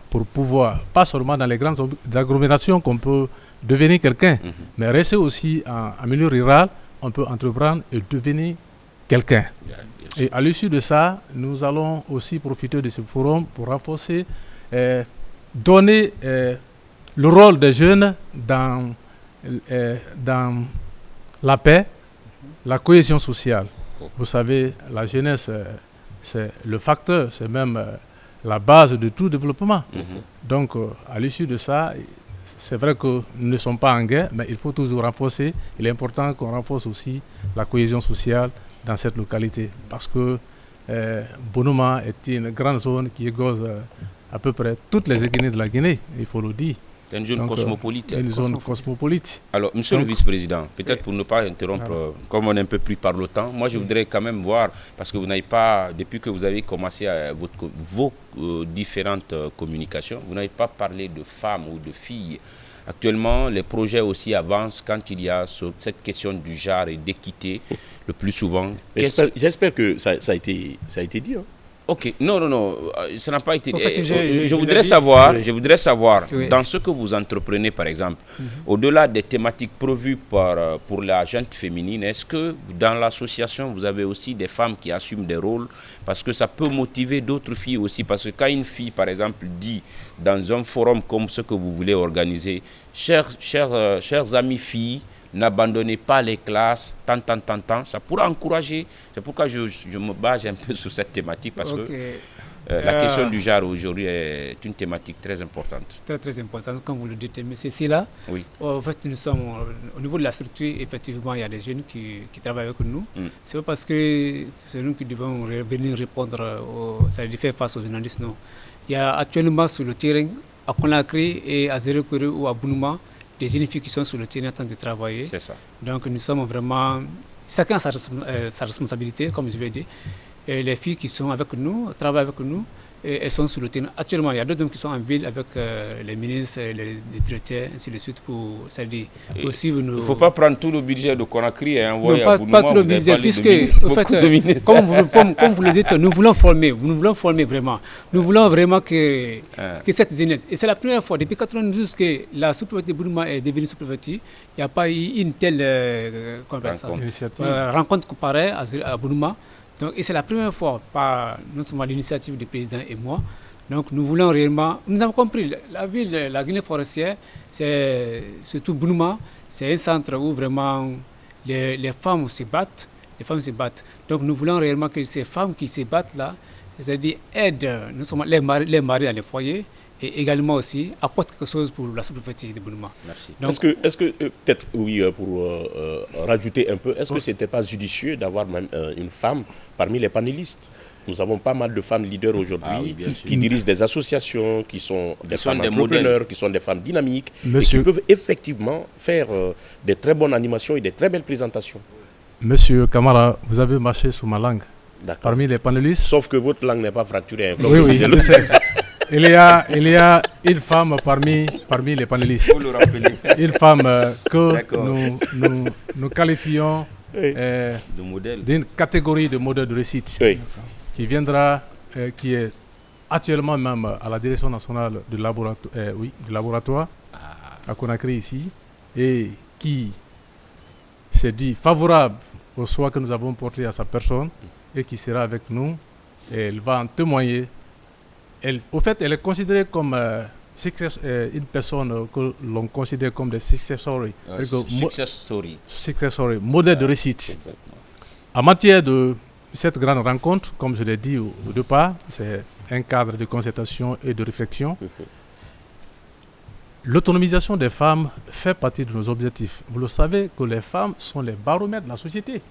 pour pouvoir, pas seulement dans les grandes agglomérations qu'on peut devenir quelqu'un, mais rester aussi en milieu rural, on peut entreprendre et devenir quelqu'un. Et à l'issue de ça, nous allons aussi profiter de ce forum pour renforcer, donner le rôle des jeunes dans la paix, la cohésion sociale. Vous savez, la jeunesse, c'est le facteur, c'est même la base de tout développement. Donc, à l'issue de ça, c'est vrai que nous ne sommes pas en guerre, mais il faut toujours renforcer. Il est important qu'on renforce aussi la cohésion sociale dans cette localité. Parce que Bonouma est une grande zone qui égose à peu près toutes les Guinées de la Guinée, il faut le dire. C'est une zone cosmopolite. Une zone cosmopolite. Alors, monsieur le vice-président, peut-être pour ne pas interrompre, comme on est un peu plus par le temps, moi je voudrais quand même voir, parce que vous n'avez pas, depuis que vous avez commencé vos différentes communications, vous n'avez pas parlé de femmes ou de filles. Actuellement, les projets aussi avancent quand il y a cette question du genre et d'équité, le plus souvent. J'espère que ça a été dit. Hein. Ok, non, ça n'a pas été. En fait, je voudrais savoir, oui. Dans ce que vous entreprenez, par exemple, au-delà des thématiques prévues pour la gente féminine, est-ce que dans l'association, vous avez aussi des femmes qui assument des rôles? Parce que ça peut motiver d'autres filles aussi. Parce que quand une fille, par exemple, dit dans un forum comme ce que vous voulez organiser, chers amis filles, n'abandonnez pas les classes, tant, ça pourra encourager. C'est pourquoi je me base un peu sur cette thématique, parce que la question du genre aujourd'hui est une thématique très importante. Très importante, comme vous le dites, mais c'est là. Oui. En fait, nous sommes au niveau de la structure, effectivement, il y a des jeunes qui travaillent avec nous. C'est pas parce que c'est nous qui devons venir répondre, ça veut dire faire face aux journalistes, non. Il y a actuellement sur le terrain, à Conakry et à Zérekure ou à Bounouma, des jeunes filles qui sont sur le terrain en train de travailler. C'est ça. Donc nous sommes vraiment... Chacun a sa responsabilité, comme je l'ai dit. Et les filles qui sont avec nous, travaillent avec nous, elles sont sur le terrain. Actuellement, il y a d'autres qui sont en ville avec les ministres, les directeurs, ainsi de suite. Il ne faut pas prendre tout le budget de Conakry et envoyer à Bounouma. Pas tout le budget, puisque, en fait, comme vous le dites, nous voulons former vraiment. Nous voulons vraiment que cette jeunesse, et c'est la première fois, depuis 1992, que la sous-préfecture de Bounouma est devenue sous-préfecture, il n'y a pas eu une telle rencontre pareille à Bounouma. Donc, et c'est la première fois, non seulement l'initiative du président et moi. Donc nous voulons réellement, nous avons compris, la ville, la Guinée forestière, c'est surtout Bounouma, c'est un centre où vraiment les femmes se battent. Donc nous voulons réellement que ces femmes qui se battent là, c'est-à-dire aident non seulement les maris dans les foyers, et également aussi apportent quelque chose pour la sous-préfecture de Bounouma. Merci. Donc, est-ce que peut-être, oui, pour rajouter un peu, est-ce que ce n'était pas judicieux d'avoir même une femme parmi les panélistes? Nous avons pas mal de femmes leaders aujourd'hui qui dirigent des associations, qui sont des femmes entrepreneurs, qui sont des femmes dynamiques, et qui peuvent effectivement faire des très bonnes animations et des très belles présentations. Monsieur Camara, vous avez marché sous ma langue. Parmi les panélistes. Sauf que votre langue n'est pas fracturée. Oui, je sais. Il y a une femme parmi les panélistes. Vous le rappelez. Une femme que nous qualifions d'une catégorie de modèle de réussite. Oui. Qui viendra, qui est actuellement même à la direction nationale du laboratoire à Conakry ici, et qui s'est dit favorable au choix que nous avons porté à sa personne et qui sera avec nous. Et elle va en témoigner. Au fait, elle est considérée comme une personne que l'on considère comme des success story. Success story, modèle de réussite. En matière de cette grande rencontre, comme je l'ai dit au départ, c'est un cadre de concertation et de réflexion. L'autonomisation des femmes fait partie de nos objectifs. Vous le savez que les femmes sont les baromètres de la société.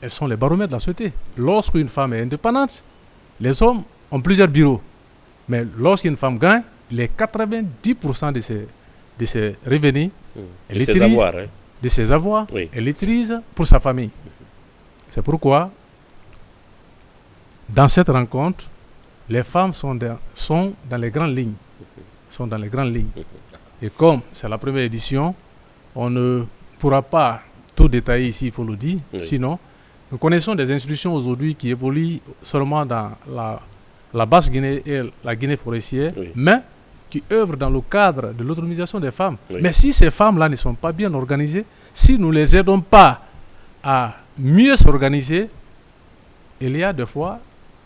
Elles sont les baromètres de la société. Lorsqu'une femme est indépendante, les hommes ont plusieurs bureaux. Mais lorsqu'une femme gagne, les 90% de ses revenus, de ses avoirs, elle l'utilise pour sa famille. C'est pourquoi, dans cette rencontre, les femmes sont dans les grandes lignes. Et comme c'est la première édition, on ne pourra pas tout détailler ici, il faut le dire. Sinon, nous connaissons des institutions aujourd'hui qui évoluent seulement dans la basse Guinée et la Guinée forestière, mais qui œuvrent dans le cadre de l'autonomisation des femmes. Mais si ces femmes-là ne sont pas bien organisées, si nous ne les aidons pas à mieux s'organiser, il y a des fois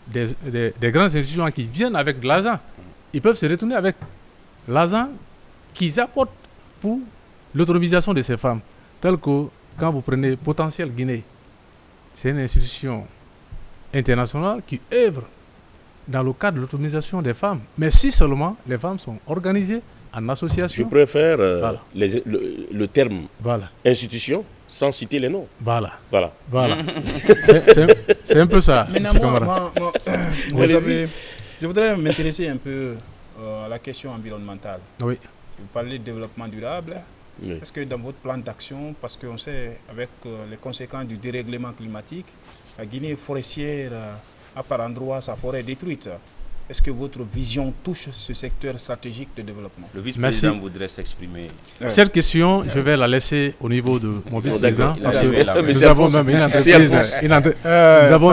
des grandes institutions qui viennent avec de l'argent. Ils peuvent se retourner avec l'argent qu'ils apportent pour l'autonomisation de ces femmes. Tel que quand vous prenez Potentiel Guinée, c'est une institution internationale qui œuvre dans le cadre de l'autonomisation des femmes. Mais si seulement les femmes sont organisées, en association. Je préfère le terme institution sans citer les noms. Voilà. C'est un peu ça. Maintenant, je voudrais m'intéresser un peu à la question environnementale. Oui. Vous parlez de développement durable. Oui. Est-ce que dans votre plan d'action, parce qu'on sait avec les conséquences du dérèglement climatique, la Guinée forestière a par endroits sa forêt détruite. Est-ce que votre vision touche ce secteur stratégique de développement? Le vice-président voudrait s'exprimer. Cette question, je vais la laisser au niveau de mon vice-président parce que nous avons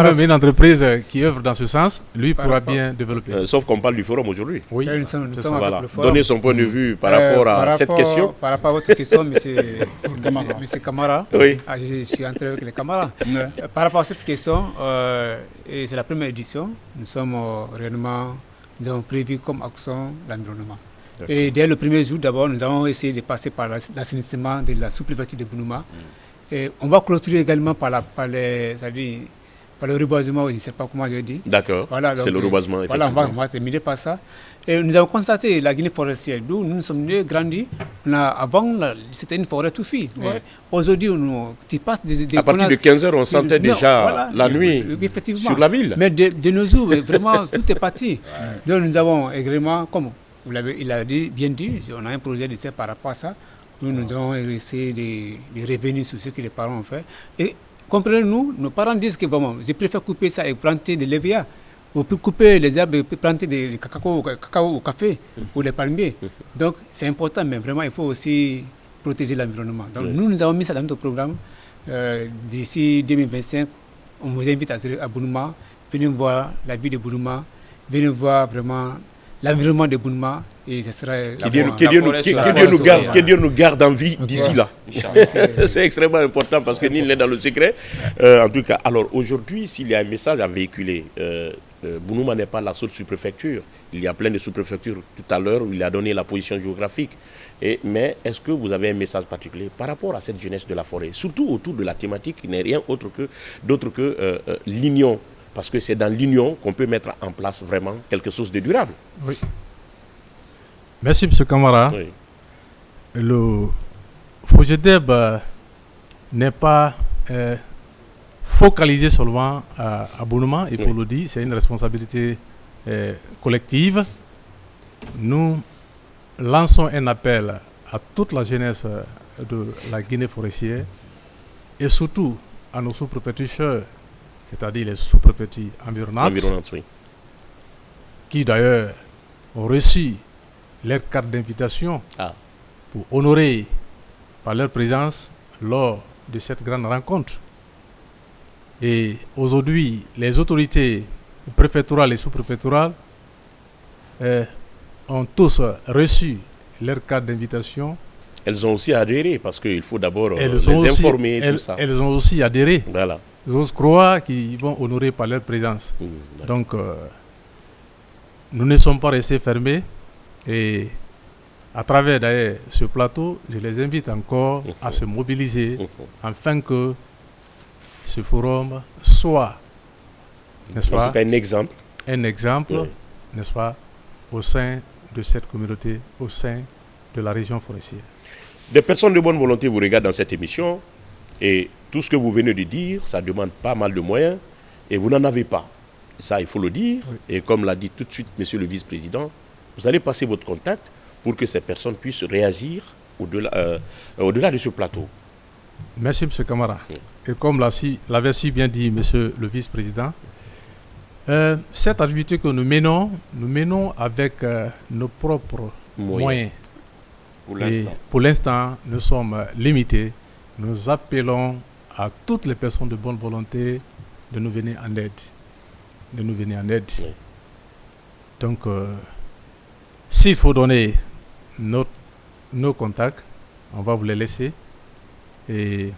même une entreprise qui œuvre dans ce sens. Lui pourra bien développer. Sauf qu'on parle du forum aujourd'hui. Oui, nous sommes avec le forum. Donner son point de vue par rapport à cette question. Par rapport à votre question, monsieur Camara, oui. Je suis entré avec les camarades. Par rapport à cette question, c'est la première édition. Nous sommes réellement, nous avons prévu comme action l'environnement. Et dès le premier jour, d'abord, nous avons essayé de passer par l'assainissement de la sous-préfecture de Bounouma. Et on va clôturer également par le reboisement, je ne sais pas comment je dis. D'accord, voilà, c'est le reboisement, effectivement. Voilà, on va terminer par ça. Et nous avons constaté la Guinée forestière, d'où nous sommes nés, grandis. Avant, c'était une forêt touffue. Ouais. Aujourd'hui, tu passes à partir de 15h, on sentait déjà la nuit sur la ville. Mais de nos jours, vraiment, tout est parti. Donc nous avons également, comme il a bien dit, on a un projet de faire par rapport à ça. Nous avons essayé de revenir sur ce que les parents ont fait. Et comprenez-nous, nos parents disent que vraiment, je préfère couper ça et planter des lévias. Ou couper les arbres et planter des cacao ou café ou les palmiers. Donc c'est important, mais vraiment il faut aussi protéger l'environnement. Donc nous avons mis ça dans notre programme. D'ici 2025, on vous invite à Bounouma, venez voir la ville de Bounouma, venez voir vraiment l'environnement de Bounouma. Et ce sera que Dieu nous garde en vie d'ici là. C'est extrêmement important parce que nul n'est dans le secret. En tout cas, alors aujourd'hui, s'il y a un message à véhiculer, Bounouma n'est pas la seule sous-préfecture. Il y a plein de sous-préfectures tout à l'heure où il a donné la position géographique. Mais est-ce que vous avez un message particulier par rapport à cette jeunesse de la forêt, surtout autour de la thématique qui n'est rien d'autre que l'union, parce que c'est dans l'union qu'on peut mettre en place vraiment quelque chose de durable. Oui. Merci, M. Camara. Oui. Le FOGEDEB n'est pas focalisé seulement à Bounouma, il faut le dire, c'est une responsabilité collective. Nous lançons un appel à toute la jeunesse de la Guinée forestière et surtout à nos sous-préfectures, c'est-à-dire les sous-préfectures environnantes, qui d'ailleurs ont reçu leur carte d'invitation pour honorer par leur présence lors de cette grande rencontre. Et aujourd'hui, les autorités préfectorales et sous-préfectorales ont tous reçu leur carte d'invitation. Elles ont aussi adhéré parce qu'il faut d'abord les informer. Tout ça. Elles ont aussi adhéré. Voilà. J'ose croire qu'ils vont honorer par leur présence. Donc, nous ne sommes pas restés fermés. Et à travers d'ailleurs ce plateau, je les invite encore à se mobiliser afin que ce forum soit, n'est-ce pas, un exemple, n'est-ce pas, au sein de cette communauté, au sein de la région forestière. Des personnes de bonne volonté vous regardent dans cette émission et tout ce que vous venez de dire, ça demande pas mal de moyens et vous n'en avez pas. Ça, il faut le dire. Oui. Et comme l'a dit tout de suite Monsieur le Vice-président, vous allez passer votre contact pour que ces personnes puissent réagir au-delà de ce plateau. Merci, M. Camara. Oui. Et comme l'avait si bien dit M. le Vice-président, cette activité que nous menons avec nos propres moyens. Pour l'instant, nous sommes limités. Nous appelons à toutes les personnes de bonne volonté de nous venir en aide. Oui. Donc, s'il faut donner nos contacts, on va vous les laisser. Et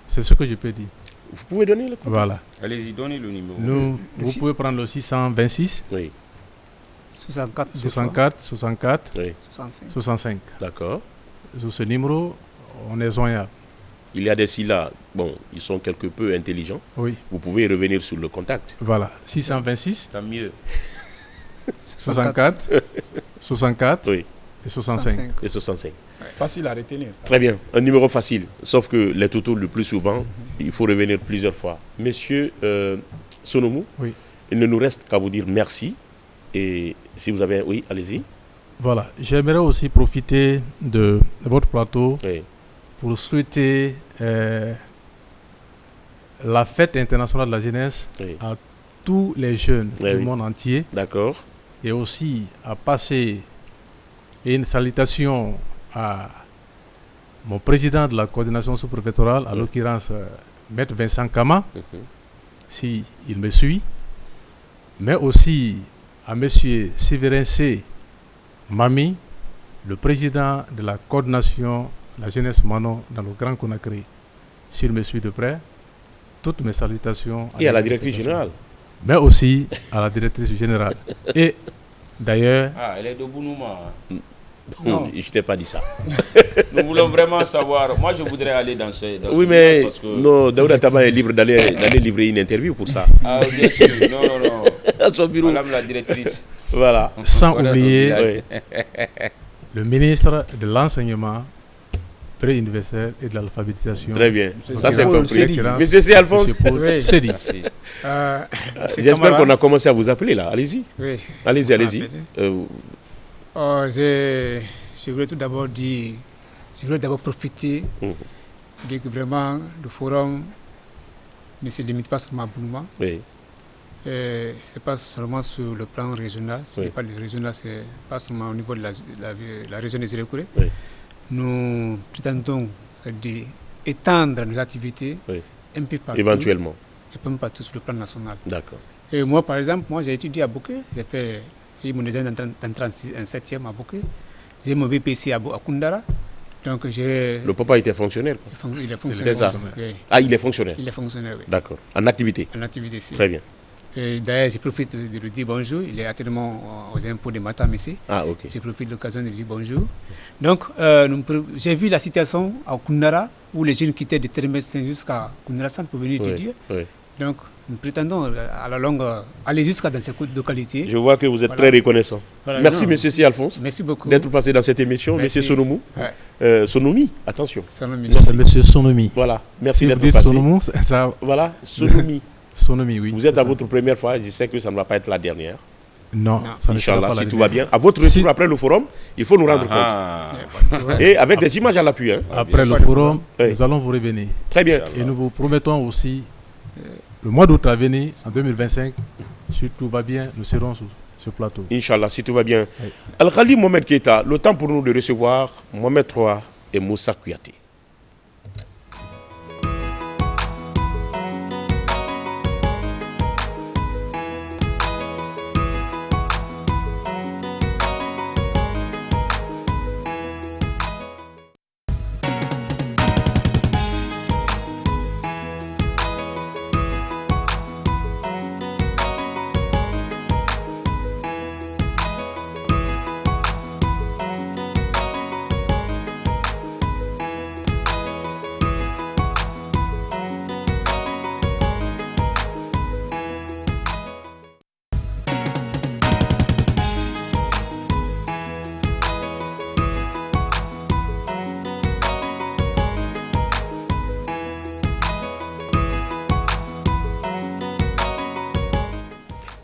c'est ce que je peux dire. Vous pouvez donner le contact? Voilà. Allez-y, donnez le numéro. Vous pouvez prendre le 626 oui. 64 oui. 65. D'accord. Sur ce numéro, on est joignable. Il y a des SILA, bon, ils sont quelque peu intelligents. Oui. Vous pouvez revenir sur le contact. Voilà, 626. Tant mieux. 64 oui. et 65. Et 65. Ouais. Facile à retenir. Très bien, un numéro facile, sauf que les toutous le plus souvent, il faut revenir plusieurs fois. Monsieur Sonomou, oui. Il ne nous reste qu'à vous dire merci. Et si vous avez... Oui, allez-y. Voilà, j'aimerais aussi profiter de votre plateau pour souhaiter la fête internationale de la jeunesse à tous les jeunes du monde entier. D'accord. Et aussi à passer une salutation à mon président de la coordination sous-préfectorale, à l'occurrence Maître Vincent Kama, s'il me suit, mais aussi à M. Séverin C. Mami, le président de la coordination de la jeunesse Manon dans le Grand Conakry. S'il me suit de près, toutes mes salutations. Et à la directrice générale. Mais aussi à la directrice générale. Et d'ailleurs... Ah, elle est de Bounouma. Non, je ne t'ai pas dit ça. Nous voulons vraiment savoir. Moi, je voudrais aller dans ce... oui, mais parce que... non, Daouda Taba est libre d'aller livrer une interview pour ça. Ah, bien sûr. Non. À son bureau. Madame la directrice. Voilà. Sans oublier le ministre de l'enseignement préuniversitaire et de l'alphabétisation. Très bien. Ça, c'est compris. Monsieur C. Alphonse. Sédi. J'espère qu'on a commencé à vous appeler là. Allez-y. Oui. Allez-y. Je voulais tout d'abord dire, je voulais d'abord profiter de que vraiment le forum ne se limite pas seulement à Bounouma. Oui. C'est pas seulement sur le plan régional. Si je parle du régional, c'est pas seulement au niveau de la région des Irékouré. Oui. Nous prétendons étendre nos activités un peu partout. Éventuellement. Et même partout sur le plan national. D'accord. Et moi, par exemple, j'ai étudié à Bouquet. J'ai eu mon examen d'entrée en 7e à Bouquet. J'ai mon BPC à Koundara. Donc le papa était fonctionnaire. Il est fonctionnaire. C'est ça. Oui. Ah, il est fonctionnaire. Il est fonctionnaire, oui. D'accord. En activité. En activité, si. Très bien. D'ailleurs, je profite de lui dire bonjour. Il est actuellement aux impôts de Matam ici. Ah, ok. Je profite de l'occasion de lui dire bonjour. Donc, j'ai vu la situation à Koundara où les jeunes quittaient de Termessin jusqu'à Koundara pour venir étudier. Oui. Donc, nous prétendons à la longue aller jusqu'à dans ces localités. Je vois que vous êtes très reconnaissant. Voilà, merci, monsieur C. Alphonse. Merci beaucoup. D'être passé dans cette émission. Merci. Monsieur Sonomou. Sonomi, attention. Sonomi. Monsieur Sonomi. Voilà, merci d'être passé. Sonomou, ça... Voilà, Sonomi. Sonomi, oui. Vous êtes à votre première fois, je sais que ça ne va pas être la dernière. Non, ça ne sera pas si tout va bien. À votre retour après le forum, il faut nous rendre compte. Et avec des images à l'appui. Après le forum, nous allons vous revenir. Très bien. Et nous vous promettons aussi, le mois d'août à venir, en 2025, si tout va bien, nous serons sur ce plateau. Inch'Allah, si tout va bien. Al-Khali Mohamed Keita, le temps pour nous de recevoir Mohamed III et Moussa Kouyaté.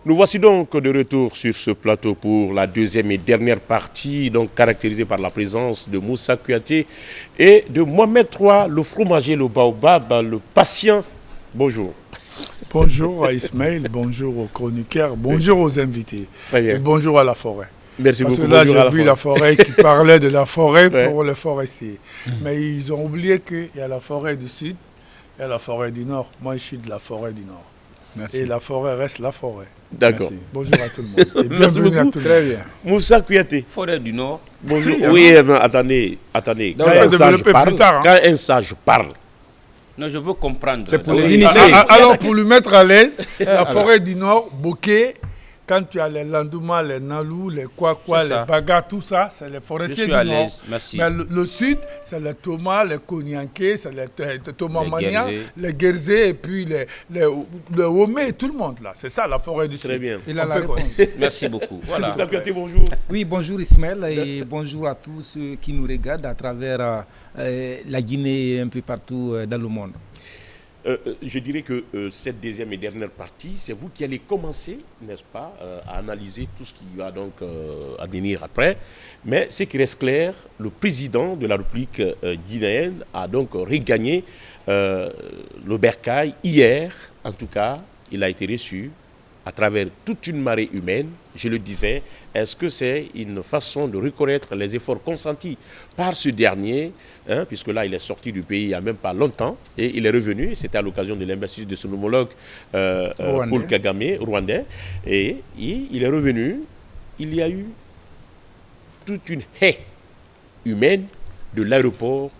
Nous voici donc de retour sur ce plateau pour la deuxième et dernière partie, donc caractérisée par la présence de Moussa Kouyaté et de Mohamed III, le fromager, le baobab, le patient. Bonjour. Bonjour à Ismaël, bonjour aux chroniqueurs, bonjour aux invités. Très bien. Et bonjour à la forêt. Merci Parce beaucoup. Parce que là, j'ai vu la forêt qui parlait de la forêt pour les forestiers. Mais ils ont oublié qu'il y a la forêt du sud et la forêt du nord. Moi, je suis de la forêt du nord. Merci. Et la forêt reste la forêt. D'accord. Bonjour à tout le monde. Et bienvenue à tout le monde. Très bien. Moussa Kouyaté. Forêt du Nord. Bonjour. Oui, attendez. Quand un sage parle, non, je veux comprendre. C'est pour les initiés. Alors, pour lui mettre à l'aise, la forêt du Nord, Bokeh, quand tu as les Landouma, les Nalou, les Kwakwa, les Baga, tout ça, c'est les forestiers du Nord. Merci. Mais le Sud, c'est les Thomas, les Konyanké, c'est les Thomas Mania, les Guerzé, et puis les Omé, tout le monde là. C'est ça la forêt du Sud. Très bien. Il a la réponse. Merci beaucoup. Voilà. Bonjour. Oui, bonjour Ismaël et bonjour à tous ceux qui nous regardent à travers la Guinée et un peu partout dans le monde. Je dirais que cette deuxième et dernière partie, c'est vous qui allez commencer, n'est-ce pas, à analyser tout ce qui va donc à venir après. Mais ce qui reste clair, le président de la République guinéenne a donc regagné le bercail hier. En tout cas, il a été reçu à travers toute une marée humaine. Je le disais, est-ce que c'est une façon de reconnaître les efforts consentis par ce dernier, puisque là, il est sorti du pays il n'y a même pas longtemps, et il est revenu, c'était à l'occasion de l'investiture de son homologue Paul Kagame, rwandais, et il est revenu, il y a eu toute une haie humaine de l'aéroport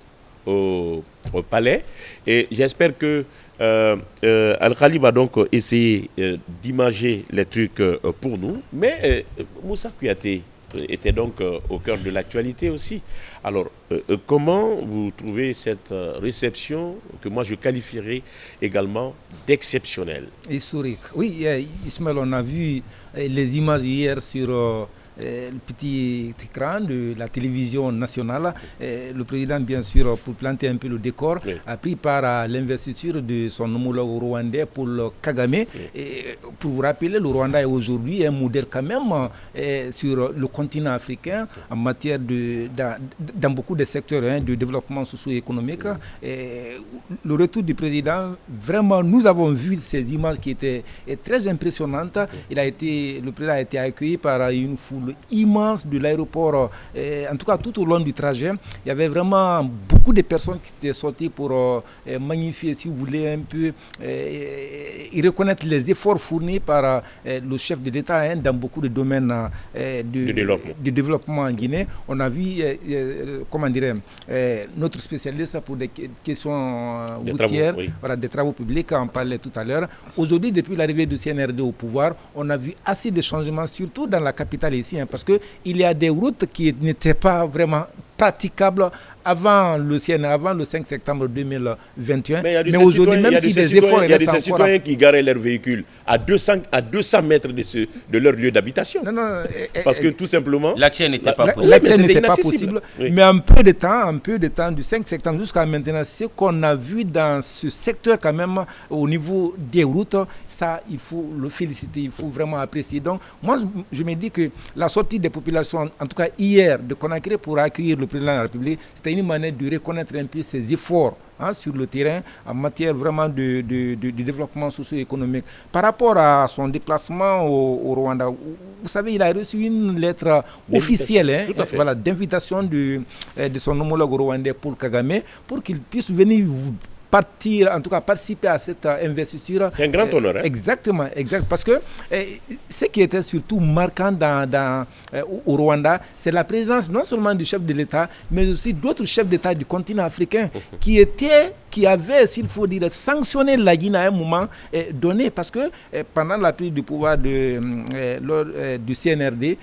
au palais, et j'espère que Al-Khali va donc essayer d'imager les trucs pour nous, mais Moussa Kouyaté était donc au cœur de l'actualité aussi. Alors, comment vous trouvez cette réception que moi je qualifierais également d'exceptionnelle? Historique. Oui, Ismaël, on a vu les images hier sur le petit écran de la télévision nationale. Le président, bien sûr, pour planter un peu le décor, a pris part à l'investiture de son homologue rwandais Paul Kagame. Et pour vous rappeler, le Rwanda est aujourd'hui un modèle quand même sur le continent africain en matière dans beaucoup de secteurs de développement socio-économique. Le retour du président, vraiment, nous avons vu ces images qui étaient très impressionnantes. Le président a été accueilli par une foule immense de l'aéroport, en tout cas tout au long du trajet. Il y avait vraiment beaucoup de personnes qui étaient sorties pour magnifier, si vous voulez, un peu et reconnaître les efforts fournis par le chef de l'État dans beaucoup de domaines de développement en Guinée. On a vu, comment dirais, notre spécialiste pour des questions routières, des travaux publics, on parlait tout à l'heure. Aujourd'hui, depuis l'arrivée du CNRD au pouvoir, on a vu assez de changements, surtout dans la capitale ici, parce qu'il y a des routes qui n'étaient pas vraiment praticables avant le 5 septembre 2021. Mais aujourd'hui, même si des efforts... Il y a des citoyens qui garaient leurs véhicules à 200 mètres de leur lieu d'habitation. Parce que tout simplement... L'accès n'était pas possible. L'accès n'était pas possible. Mais un peu de temps, du 5 septembre jusqu'à maintenant, ce qu'on a vu dans ce secteur quand même, au niveau des routes, ça, il faut le féliciter, il faut vraiment apprécier. Donc, moi, je me dis que la sortie des populations, en tout cas hier, de Conakry pour accueillir le président de la République, c'était une manière de reconnaître un peu ses efforts sur le terrain en matière vraiment de développement socio-économique. Par rapport à son déplacement au Rwanda, vous savez, il a reçu une lettre officielle d'invitation de son homologue rwandais Paul Kagame pour qu'il puisse venir participer à cette investiture. C'est un grand honneur. Exactement, parce que ce qui était surtout marquant au Rwanda, c'est la présence non seulement du chef de l'État, mais aussi d'autres chefs d'État du continent africain qui avaient, s'il faut dire, sanctionné la Guinée à un moment donné, parce que pendant la prise du pouvoir du CNRD,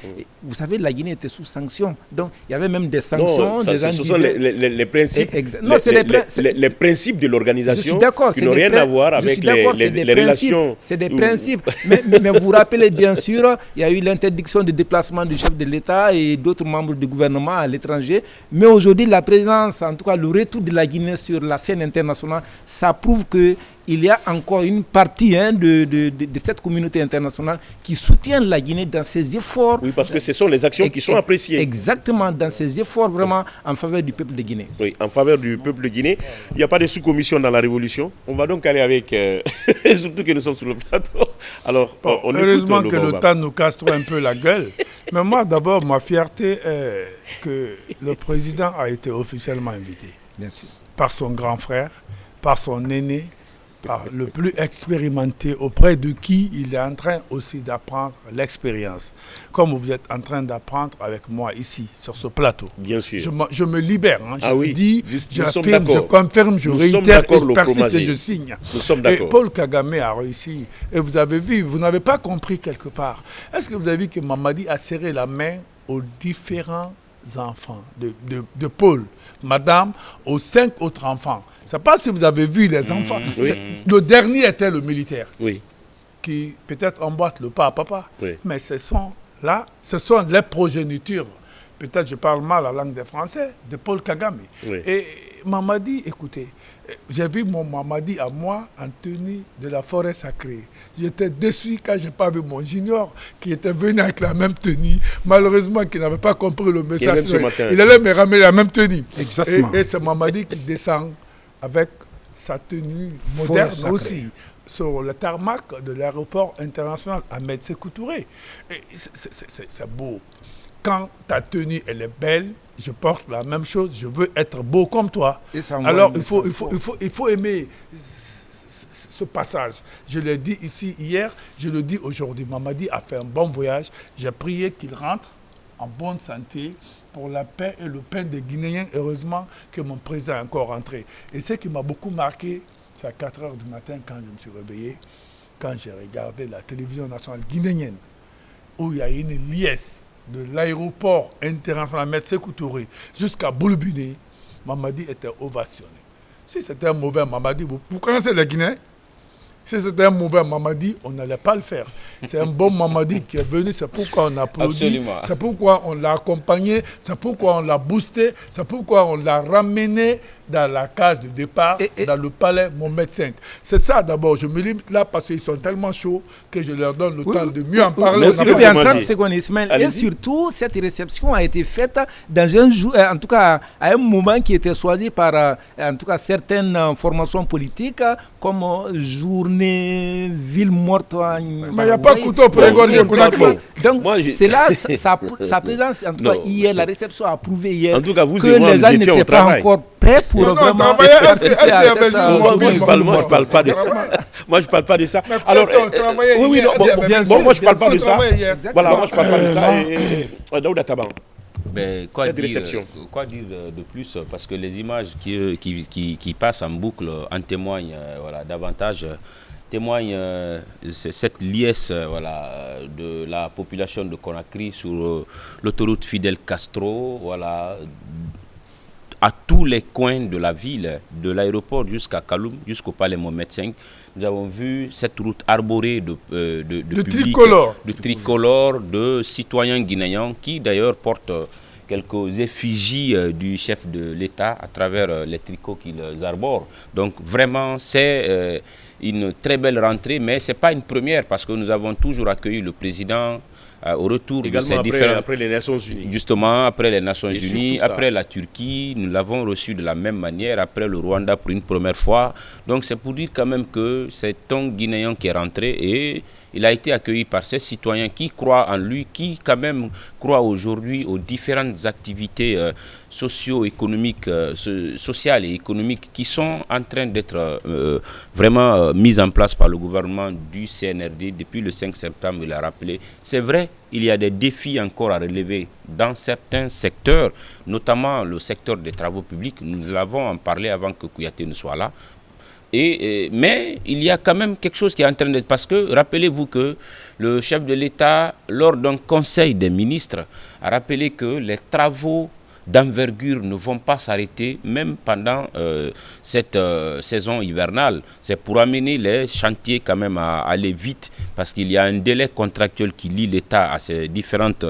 vous savez, la Guinée était sous sanction. Donc, il y avait même des sanctions. Ce sont les principes, les principes de l'organisation qui n'ont rien à voir avec les relations. C'est des principes. Mais vous vous rappelez, bien sûr, il y a eu l'interdiction de déplacement du chef de l'État et d'autres membres du gouvernement à l'étranger. Mais aujourd'hui, la présence, en tout cas le retour de la Guinée sur la scène internationale, ça prouve qu'il y a encore une partie de cette communauté internationale qui soutient la Guinée dans ses efforts. Oui, parce que ce sont les actions qui sont appréciées. Exactement, dans ses efforts vraiment en faveur du peuple de Guinée. Oui, en faveur du peuple de Guinée. Il n'y a pas de sous-commission dans la révolution. On va donc aller avec, surtout que nous sommes sur le plateau. Alors, heureusement que le temps nous casse trop un peu la gueule. Mais moi, d'abord, ma fierté est que le président a été officiellement invité. Bien sûr. Par son grand frère, par son aîné, Le plus expérimenté, auprès de qui il est en train aussi d'apprendre l'expérience. Comme vous êtes en train d'apprendre avec moi ici, sur ce plateau. Bien sûr. Je me libère. Je me dis, j'affirme, je confirme, je Nous réitère, et je persiste et je signe. Nous sommes d'accord. Et Paul Kagame a réussi. Et vous avez vu, vous n'avez pas compris quelque part. Est-ce que vous avez vu que Mamadi a serré la main aux différents enfants de Paul, madame, aux 5 autres enfants? Je ne sais pas si vous avez vu les enfants. Le dernier était le militaire. Oui. Qui peut-être emboîte le pas à papa. Oui. Mais ce sont les progénitures. Peut-être je parle mal la langue des Français, de Paul Kagame. Oui. Et Mamadi, écoutez, j'ai vu mon Mamadi à moi en tenue de la forêt sacrée. J'étais déçu quand je n'ai pas vu mon junior qui était venu avec la même tenue. Malheureusement, qui n'avait pas compris le message. Il allait me ramener la même tenue. Exactement. Et c'est Mamadi qui descend avec sa tenue moderne aussi sur le tarmac de l'aéroport international Ahmed Sékou Touré. C'est beau. Quand ta tenue elle est belle, je porte la même chose, je veux être beau comme toi. Alors il faut aimer ce passage. Je l'ai dit ici hier, je le dis aujourd'hui. Mamadi a fait un bon voyage. J'ai prié qu'il rentre en bonne santé pour la paix et le pain des Guinéens. Heureusement que mon président est encore rentré. Et ce qui m'a beaucoup marqué, c'est à 4 h du matin quand je me suis réveillé, quand j'ai regardé la télévision nationale guinéenne, où il y a une liesse de l'aéroport international Ahmed Sékou Touré jusqu'à Boulbine, Mamadi était ovationné. Si c'était un mauvais Mamadi, vous connaissez les Guinéens? Si c'était un mauvais Mamadi, on n'allait pas le faire. C'est un bon Mamadi qui est venu, c'est pourquoi on a applaudi, c'est pourquoi on l'a accompagné, c'est pourquoi on l'a boosté, c'est pourquoi on l'a ramené dans la case de départ, dans le palais Mohamed V. C'est ça d'abord, je me limite là parce qu'ils sont tellement chauds que je leur donne le temps de mieux en parler. Je vais en 30 secondes, Ismaël. Et surtout, cette réception a été faite dans un jour, en tout cas à un moment qui était choisi par en tout cas certaines formations politiques comme journée ville morte. Mais il n'y a pas de couteau pour égorger Conakry. Donc c'est là, sa présence, en tout cas hier, la réception a prouvé hier en tout cas, vous que les gens n'étaient pas encore prêts pour vraiment... Moi, je ne parle pas de ça. Moi, je ne parle pas de ça. Alors, oui, bon, moi, je ne parle pas de ça. Voilà, moi, je ne parle pas de ça. Daouda Taban. Quoi dire de plus, parce que les images qui passent en boucle en témoignent davantage, témoignent cette liesse de la population de Conakry sur l'autoroute Fidel Castro, à tous les coins de la ville, de l'aéroport jusqu'à Kaloum, jusqu'au palais Mohamed V. Nous avons vu cette route arborée de tricolores, de citoyens guinéens qui d'ailleurs portent quelques effigies du chef de l'État à travers les tricots qu'ils arborent. Donc vraiment, c'est une très belle rentrée, mais ce n'est pas une première parce que nous avons toujours accueilli le président au retour également de ces différents... après les Nations Unies. Justement, après les Nations Unies, après la Turquie, nous l'avons reçu de la même manière, après le Rwanda pour une première fois. Donc c'est pour dire quand même que c'est un Guinéen qui est rentré et il a été accueilli par ces citoyens qui croient en lui, qui quand même croient aujourd'hui aux différentes activités socio-économiques, sociales et économiques qui sont en train d'être vraiment mises en place par le gouvernement du CNRD depuis le 5 septembre, il a rappelé. C'est vrai, il y a des défis encore à relever dans certains secteurs, notamment le secteur des travaux publics. Nous l'avons en parlé avant que Kouyaté ne soit là. Mais il y a quand même quelque chose qui est en train d'être... Parce que rappelez-vous que le chef de l'État, lors d'un conseil des ministres, a rappelé que les travaux d'envergure ne vont pas s'arrêter même pendant cette saison hivernale. C'est pour amener les chantiers quand même à aller vite parce qu'il y a un délai contractuel qui lie l'État à ces différentes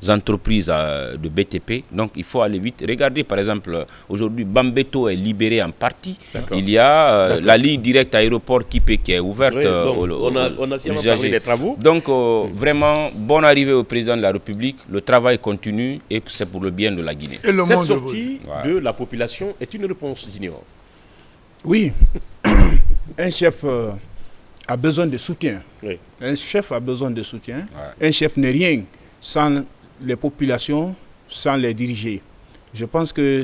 entreprises de BTP. Donc il faut aller vite. Regardez par exemple, aujourd'hui Bambeto est libéré en partie. Il y a la ligne directe aéroport Kipé qui est ouverte on a parlé des travaux. Donc vraiment, bonne arrivée au président de la République. Le travail continue et c'est pour le bien de la Guinée. Cette sortie de la population est une réponse junior. Oui, un chef a besoin de soutien. Oui. Un chef a besoin de soutien. Un chef n'est rien sans les populations, sans les diriger. Je pense que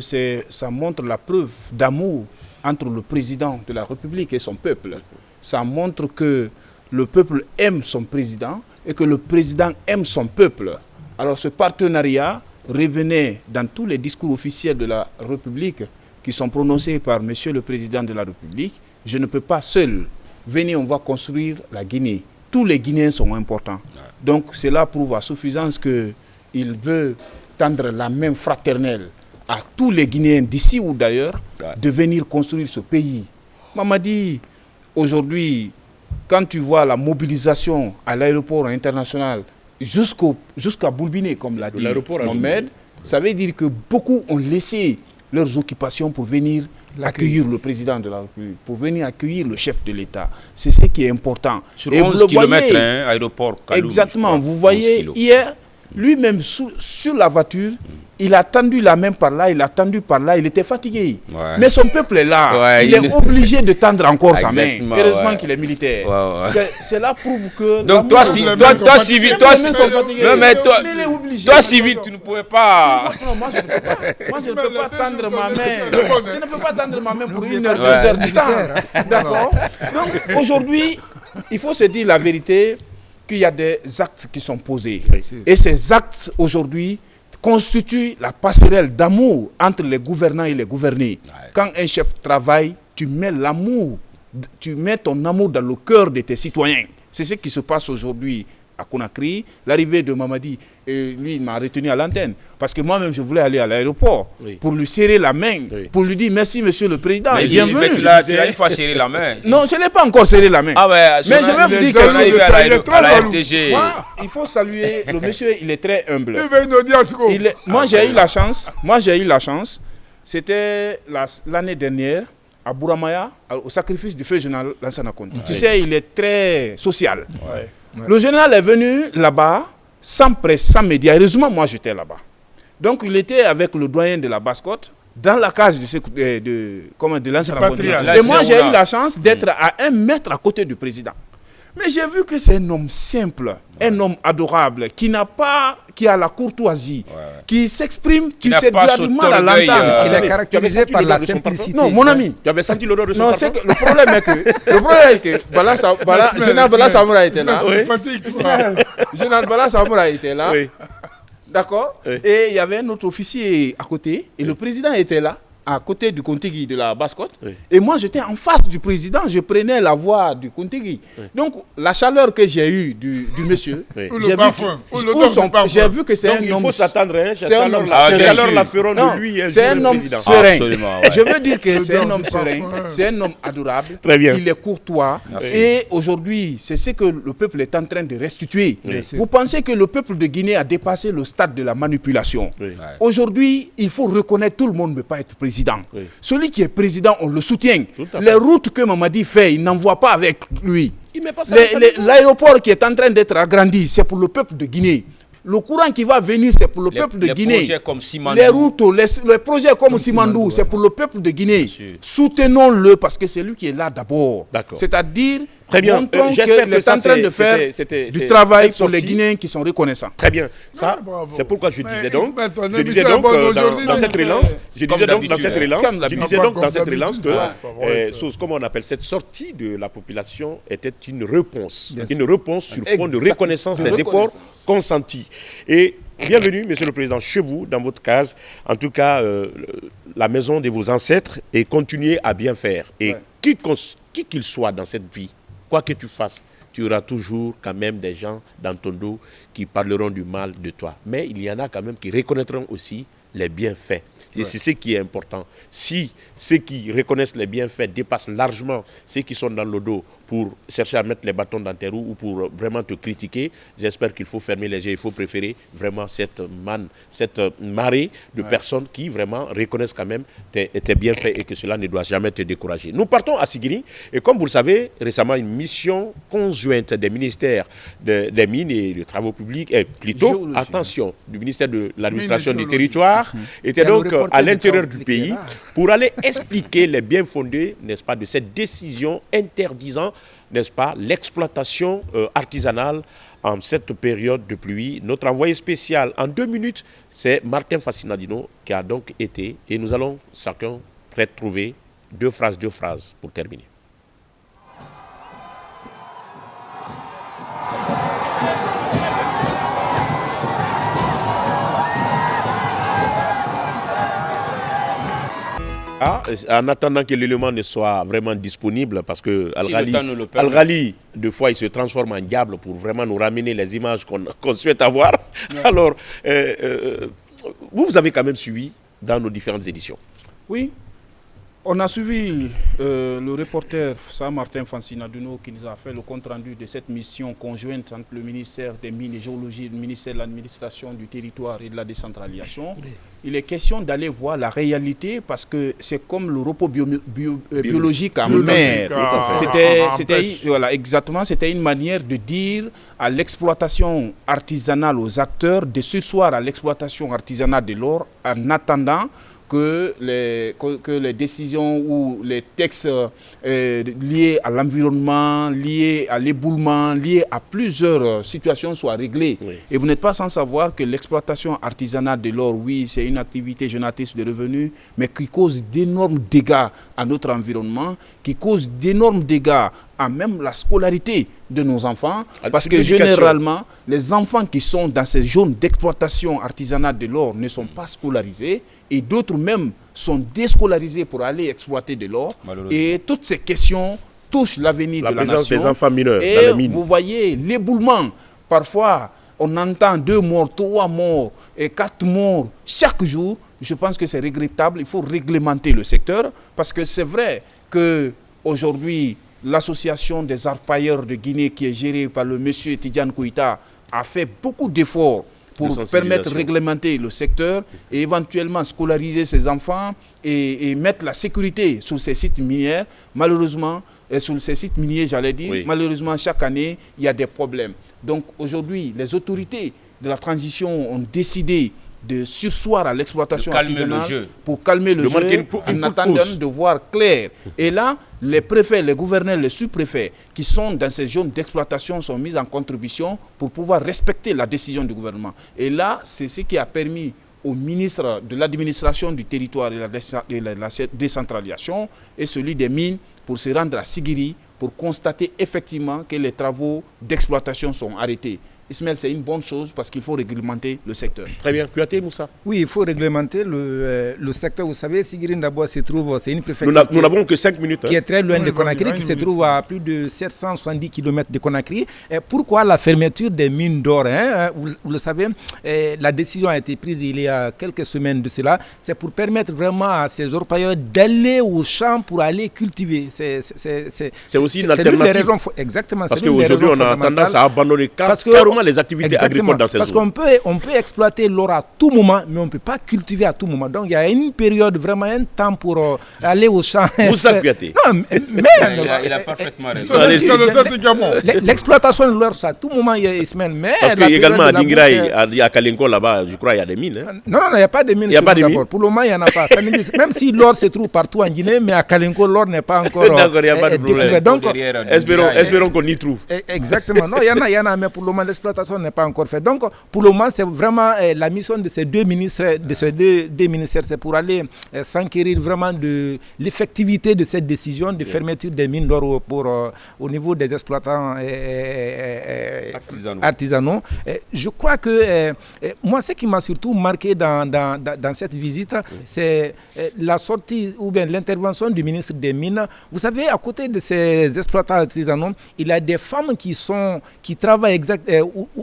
ça montre la preuve d'amour entre le président de la République et son peuple. Ça montre que le peuple aime son président et que le président aime son peuple. Alors ce partenariat revenait dans tous les discours officiels de la République qui sont prononcés par Monsieur le Président de la République. Je ne peux pas seul. Venez, on va construire la Guinée. Tous les Guinéens sont importants. Donc cela prouve à suffisance qu'il veut tendre la main fraternelle à tous les Guinéens d'ici ou d'ailleurs de venir construire ce pays. Mamadi, aujourd'hui, quand tu vois la mobilisation à l'aéroport international jusqu'à Boulbiné, comme l'a dit Mohamed, ça veut dire que beaucoup ont laissé leurs occupations pour venir accueillir le président de la République, pour venir accueillir le chef de l'État. C'est ce qui est important. Sur 11 km, aéroport Kaloum. Exactement. Vous voyez, hier, lui-même, sur la voiture, il a tendu la main par là, il a tendu par là, il était fatigué. Ouais. Mais son peuple est là. Ouais, il est obligé de tendre encore sa main. Heureusement qu'il est militaire. Cela prouve que... Donc toi, civil, tu ne pouvais pas... Non, moi, je ne peux pas. Moi, je ne peux pas tendre ma main. Je ne peux pas tendre ma main pour 1 heure, 2 heures du temps. D'accord. Donc, aujourd'hui, il faut se dire la vérité qu'il y a des actes qui sont posés. Et ces actes, aujourd'hui, constitue la passerelle d'amour entre les gouvernants et les gouvernés. Quand un chef travaille, tu mets l'amour, tu mets ton amour dans le cœur de tes citoyens. C'est ce qui se passe aujourd'hui à Conakry. L'arrivée de Mamadi, lui, il m'a retenu à l'antenne. Parce que moi-même, je voulais aller à l'aéroport pour lui serrer la main, pour lui dire merci, monsieur le président, et bienvenue. Mais tu l'as une fois serré la main. Non, je ne l'ai pas encore serré la main. Ah ouais, mais je vais vous dire que à la RTG. Il faut saluer le monsieur, il est très humble. Il veut une audience. Moi, j'ai eu la chance. C'était l'année dernière à Bouramaya, au sacrifice du feu général Lansana Conté. Tu sais, il est très social. Le général est venu là-bas, sans presse, sans médias. Heureusement, moi, j'étais là-bas. Donc, il était avec le doyen de la Basse-Côte, dans la cage de Lansana Conté. Et moi, j'ai eu la chance d'être à 1 mètre à côté du président. Mais j'ai vu que c'est un homme simple, un homme adorable, qui a la courtoisie, qui s'exprime, tu as du mal à l'entendre. Il est caractérisé par la simplicité. Non, mon ami. Tu avais senti l'odeur de son parfum? Le problème est que Général Bala Samoura était là. Général Bala Samoura était là. D'accord. Et il y avait un autre officier à côté, et le président était là, à côté du Kontigi de la Basse-Côte. Et moi, j'étais en face du président, je prenais la voix du Kontigi. Donc, la chaleur que j'ai eue du monsieur, j'ai vu que c'est un homme... Il faut s'attendre, chaleur la feront de lui. C'est un homme serein. Je veux dire que c'est un homme serein, c'est un homme adorable. Très bien. Il est courtois. Et aujourd'hui, c'est ce que le peuple est en train de restituer. Vous pensez que le peuple de Guinée a dépassé le stade de la manipulation. Aujourd'hui, il faut reconnaître, tout le monde ne peut pas être président. Celui qui est président, on le soutient. Les routes que Mamadi fait, il n'envoie pas avec lui. L'aéroport qui est en train d'être agrandi, c'est pour le peuple de Guinée. Le courant qui va venir, c'est pour le peuple de Guinée. Les projets comme Simandou. Les routes, les projets comme Simandou, c'est pour le peuple de Guinée. Soutenons-le parce que c'est lui qui est là d'abord. C'est-à-dire, montrons qu'il est en train de faire du travail pour les Guinéens qui sont reconnaissants. Très bien. Ça, c'est pourquoi je disais donc dans cette relance, que, comment on appelle, cette sortie de la population était une réponse sur fond de reconnaissance des efforts consentis. Et bienvenue, monsieur le président, chez vous, dans votre case, en tout cas, la maison de vos ancêtres, et continuez à bien faire. Et qui qu'il soit dans cette vie, quoi que tu fasses, tu auras toujours quand même des gens dans ton dos qui parleront du mal de toi. Mais il y en a quand même qui reconnaîtront aussi les bienfaits. Et c'est ce qui est important. Si ceux qui reconnaissent les bienfaits dépassent largement ceux qui sont dans le dos pour chercher à mettre les bâtons dans tes roues ou pour vraiment te critiquer, j'espère qu'il faut fermer les yeux. Il faut préférer vraiment cette marée de personnes qui vraiment reconnaissent quand même tes bienfaits et que cela ne doit jamais te décourager. Nous partons à Sigiri et comme vous le savez, récemment une mission conjointe des ministères des Mines et des Travaux publics, plutôt, attention, du ministère de l'Administration du Territoire, était donc à l'intérieur du pays pour aller expliquer les bien fondés, n'est-ce pas, de cette décision interdisant, n'est-ce pas, l'exploitation artisanale en cette période de pluie. Notre envoyé spécial en 2 minutes, c'est Martin Fascinadino qui a donc été, et nous allons chacun retrouver Deux phrases pour terminer. En attendant que l'élément ne soit vraiment disponible, parce que Al-Ghali, deux fois, il se transforme en diable pour vraiment nous ramener les images qu'on souhaite avoir. Ouais. Alors, vous avez quand même suivi dans nos différentes éditions. Oui, on a suivi le reporter Martin Fansinaduno qui nous a fait le compte-rendu de cette mission conjointe entre le ministère des Mines et Géologie et le ministère de l'Administration du Territoire et de la Décentralisation. Oui. Il est question d'aller voir la réalité parce que c'est comme le repos biologique en mer. C'était une manière de dire à l'exploitation artisanale, aux acteurs, de surseoir à l'exploitation artisanale de l'or en attendant que les décisions ou les textes liés à l'environnement, liés à l'éboulement, liés à plusieurs situations soient réglés. Oui. Et vous n'êtes pas sans savoir que l'exploitation artisanale de l'or, oui, c'est une activité génératrice de revenus, mais qui cause d'énormes dégâts à notre environnement, qui cause d'énormes dégâts à même la scolarité de nos enfants, parce que généralement, les enfants qui sont dans ces zones d'exploitation artisanale de l'or ne sont pas scolarisés, et d'autres même sont déscolarisés pour aller exploiter de l'or. Et toutes ces questions touchent l'avenir de la nation. Des enfants mineurs et dans les mines. Vous voyez l'éboulement. Parfois, on entend 2 morts, 3 morts et 4 morts chaque jour. Je pense que c'est regrettable. Il faut réglementer le secteur parce que c'est vrai qu'aujourd'hui, l'association des arpailleurs de Guinée qui est gérée par le monsieur Tidiane Koïta a fait beaucoup d'efforts pour permettre de réglementer le secteur et éventuellement scolariser ses enfants et mettre la sécurité sur ces sites miniers. Malheureusement, sur ces sites miniers, malheureusement, chaque année, il y a des problèmes. Donc aujourd'hui, les autorités de la transition ont décidé de surseoir à l'exploitation artisanale pour calmer le jeu en attendant de voir clair. Et là, les préfets, les gouverneurs, les sous-préfets qui sont dans ces zones d'exploitation sont mis en contribution pour pouvoir respecter la décision du gouvernement. Et là, c'est ce qui a permis au ministre de l'administration du territoire et de la décentralisation et celui des mines pour se rendre à Sigiri pour constater effectivement que les travaux d'exploitation sont arrêtés. Ismaël, c'est une bonne chose parce qu'il faut réglementer le secteur. Très bien. Kouyaté Moussa. Oui, il faut réglementer le secteur. Vous savez, Sigirine d'abord se trouve, c'est une préfecture. Nous n'avons que 5 minutes. Qui est très loin de Conakry, qui se trouve à plus de 770 km de Conakry. Et pourquoi la fermeture des mines d'or vous le savez, la décision a été prise il y a quelques semaines de cela. C'est pour permettre vraiment à ces orpailleurs d'aller au champ pour aller cultiver. C'est aussi une alternative. Exactement. Parce qu'aujourd'hui, on a tendance à abandonner carrément les activités agricoles dans ces zones. Parce qu'on peut exploiter l'or à tout moment, mais on ne peut pas cultiver à tout moment. Donc il y a une période, vraiment un temps pour aller au champ. Moussa Kouyaté. Non, mais il a parfaitement raison. L'exploitation de l'or, c'est à tout moment, il y a Ismaël. Parce qu'également à Dingraï, à Kalinko là-bas, je crois, il y a des mines. Non, il n'y a pas de mines. Pour le moment, il n'y en a pas. Même si l'or se trouve partout en Guinée, mais à Kalinko, l'or n'est pas encore. D'accord, il n'y a pas de problème. Donc, espérons qu'on y trouve. Exactement. Non, il y en a, mais pour le moment, l'exploitation n'est pas encore faite. Donc, pour le moment, c'est vraiment la mission de ces deux ministères, c'est pour aller s'enquérir vraiment de l'effectivité de cette décision de fermeture des mines d'or au niveau des exploitants artisanaux. Je crois que moi, ce qui m'a surtout marqué dans cette visite, c'est la sortie ou bien l'intervention du ministre des Mines. Vous savez, à côté de ces exploitants artisanaux, il y a des femmes qui travaillent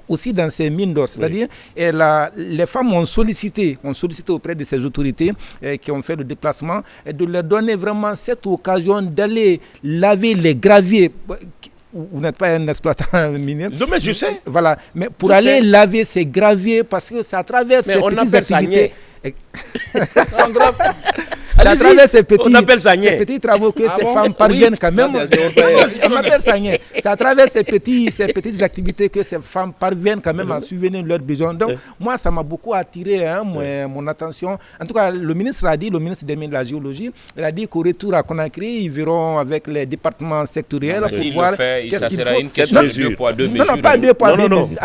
aussi dans ces mines d'or. C'est-à-dire, les femmes ont sollicité auprès de ces autorités qui ont fait le déplacement de leur donner vraiment cette occasion d'aller laver les graviers. Vous n'êtes pas un exploitant minier. Non, mais je sais. Voilà. Mais pour aller laver ces graviers, parce que ça traverse ces petites activités. À travers ces petits travaux que ces femmes parviennent quand même. On appelle ça niais. C'est à travers ces petites activités que ces femmes parviennent quand même à subvenir leurs besoins. Donc, moi, ça m'a beaucoup attiré mon attention. En tout cas, le ministre des Mines de la Géologie, il a dit qu'au retour à Conakry, ils verront avec les départements sectoriels pour voir qu'est-ce qu'il faut. Ça sera une question de 2 poids 2 mesures. Non, pas 2 poids 2 mesures.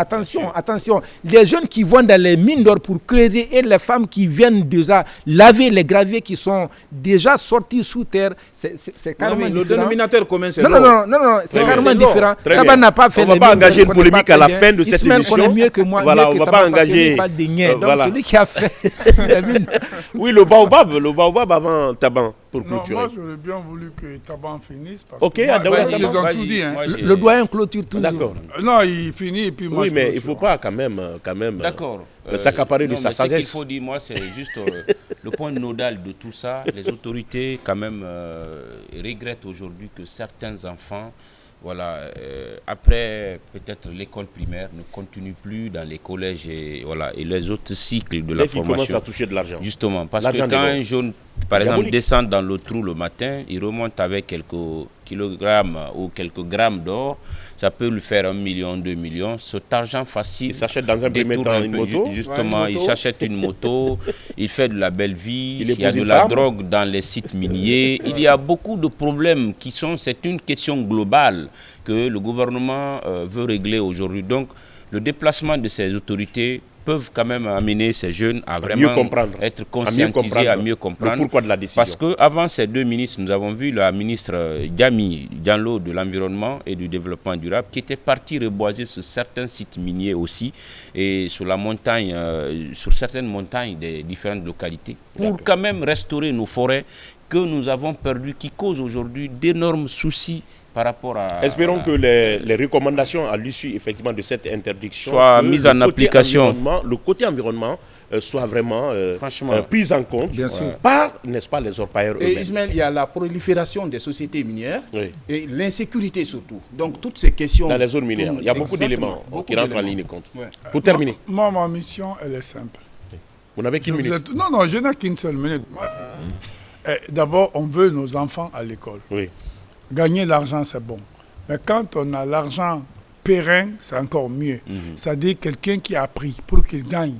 Attention. Les jeunes qui vont dans les mines d'or pour creuser et les femmes qui viennent déjà laver les graviers qui sont sont déjà sortis sous terre, c'est carrément différent. Le dénominateur commun, c'est non, c'est carrément différent. Taban n'a pas fait. On ne va pas engager une polémique à la fin de cette émission. On mieux que moi. Voilà, on ne va pas engager. Donc celui qui a fait. Oui, le baobab avant Taban. Non, moi j'aurais bien voulu que Taban finisse parce que ils ont tout dit. Le doyen clôture toujours. D'accord. Non, il finit et puis moi. Oui, mais il ne faut pas quand même s'accaparer de sa sagesse. Ce qu'il faut dire, moi, c'est juste le point nodal de tout ça. Les autorités quand même regrettent aujourd'hui que certains enfants, après peut-être l'école primaire, ne continuent plus dans les collèges et les autres cycles de la formation. Ils commencent à toucher de l'argent. Justement, parce que quand un jeune, par exemple, descend dans le trou le matin, il remonte avec quelques kilogrammes ou quelques grammes d'or, ça peut lui faire 1 million, 2 millions. Cet argent facile. Il s'achète dans un premier temps une moto. Justement, il s'achète une moto, il fait de la belle vie, il y a de la drogue dans les sites miniers. Il y a beaucoup de problèmes c'est une question globale que le gouvernement veut régler aujourd'hui. Donc, le déplacement de ces autorités peuvent quand même amener ces jeunes à vraiment être conscientisés, à mieux comprendre. Le pourquoi de la décision. Parce qu'avant ces deux ministres, nous avons vu la ministre Diallo de l'Environnement et du Développement durable qui était partie reboiser sur certains sites miniers aussi et sur la montagne, sur certaines montagnes des différentes localités pour quand même restaurer nos forêts que nous avons perdues, qui causent aujourd'hui d'énormes soucis par rapport à... Espérons que les recommandations à l'issue effectivement de cette interdiction soient mises en application. Le côté environnement soit vraiment pris en compte par, n'est-ce pas, les orpailleurs eux-mêmes. Et Ismaël, il y a la prolifération des sociétés minières et l'insécurité surtout. Donc toutes ces questions... Dans les zones minières, il y a beaucoup d'éléments qui rentrent en ligne de compte. Pour terminer. Moi, ma mission, elle est simple. Vous n'avez qu'une minute. Non, je n'ai qu'une seule minute. D'abord, on veut nos enfants à l'école. Oui. Gagner l'argent, c'est bon. Mais quand on a l'argent pérenne, c'est encore mieux. C'est-à-dire quelqu'un qui a appris pour qu'il gagne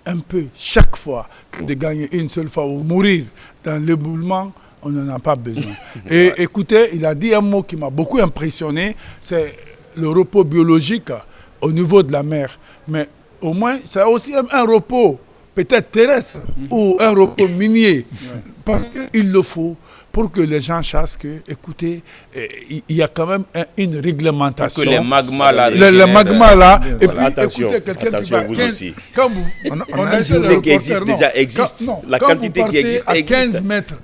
un peu chaque fois, que de gagner une seule fois ou mourir dans l'éboulement, on n'en a pas besoin. Et écoutez, il a dit un mot qui m'a beaucoup impressionné, c'est le repos biologique au niveau de la mer. Mais au moins, c'est aussi un repos peut-être terrestre ou un repos minier. Parce qu'il le faut pour que les gens sachent que, écoutez, il y a quand même une réglementation. Que les magmas là. Les magmas là. Et puis, écoutez, quelqu'un qui va... Quand vous... Ce qui existe déjà existe. La quantité qui existe à 15 mètres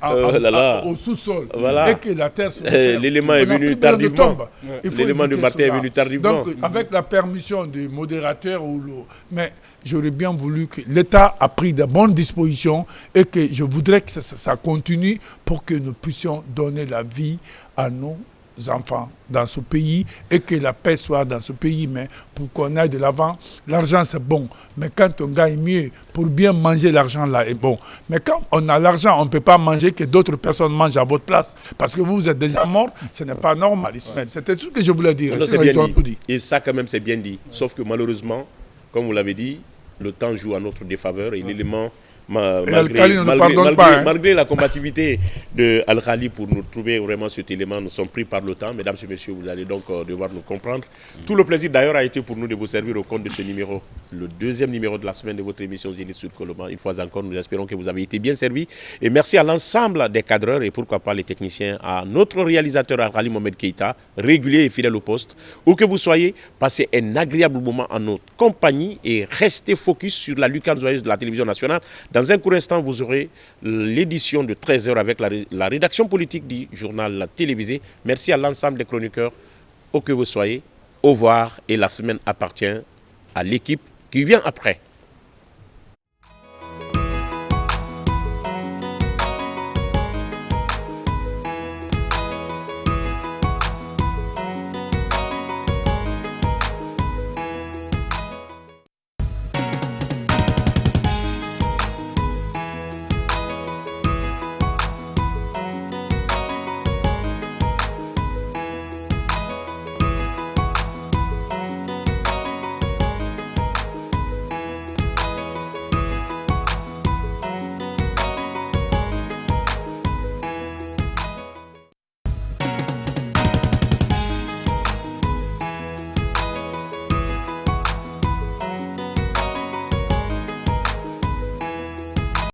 au sous-sol et que la terre se... L'élément est venu tardivement. L'élément du matin est venu tardivement. Donc, avec la permission du modérateur ou l'eau. Mais j'aurais bien voulu que l'État a pris de bonnes dispositions et que je voudrais que ça continue pour que nous puissions donner la vie à nos enfants dans ce pays et que la paix soit dans ce pays. Mais pour qu'on aille de l'avant, l'argent c'est bon. Mais quand on gagne mieux, pour bien manger, l'argent là est bon. Mais quand on a l'argent, on ne peut pas manger que d'autres personnes mangent à votre place. Parce que vous êtes déjà mort, ce n'est pas normal, Ismaël. C'était ce que je voulais dire. C'est bien dit. Et ça quand même c'est bien dit. Sauf que malheureusement, comme vous l'avez dit, le temps joue à notre défaveur et l'élément... Malgré la combativité de Al-Khali pour nous trouver vraiment cet élément, nous sommes pris par le temps. Mesdames et messieurs, vous allez donc devoir nous comprendre. Tout le plaisir d'ailleurs a été pour nous de vous servir au compte de ce numéro, le deuxième numéro de la semaine de votre émission Zénith Sud Coloma. Une fois encore, nous espérons que vous avez été bien servis. Et merci à l'ensemble des cadreurs et pourquoi pas les techniciens, à notre réalisateur Al-Khali Mohamed Keïta, régulier et fidèle au poste. Où que vous soyez, passez un agréable moment en notre compagnie et restez focus sur la lucarne joyeuse de la télévision nationale. Dans un court instant, vous aurez l'édition de 13h avec la rédaction politique du journal télévisé. Merci à l'ensemble des chroniqueurs, où que vous soyez. Au revoir et la semaine appartient à l'équipe qui vient après.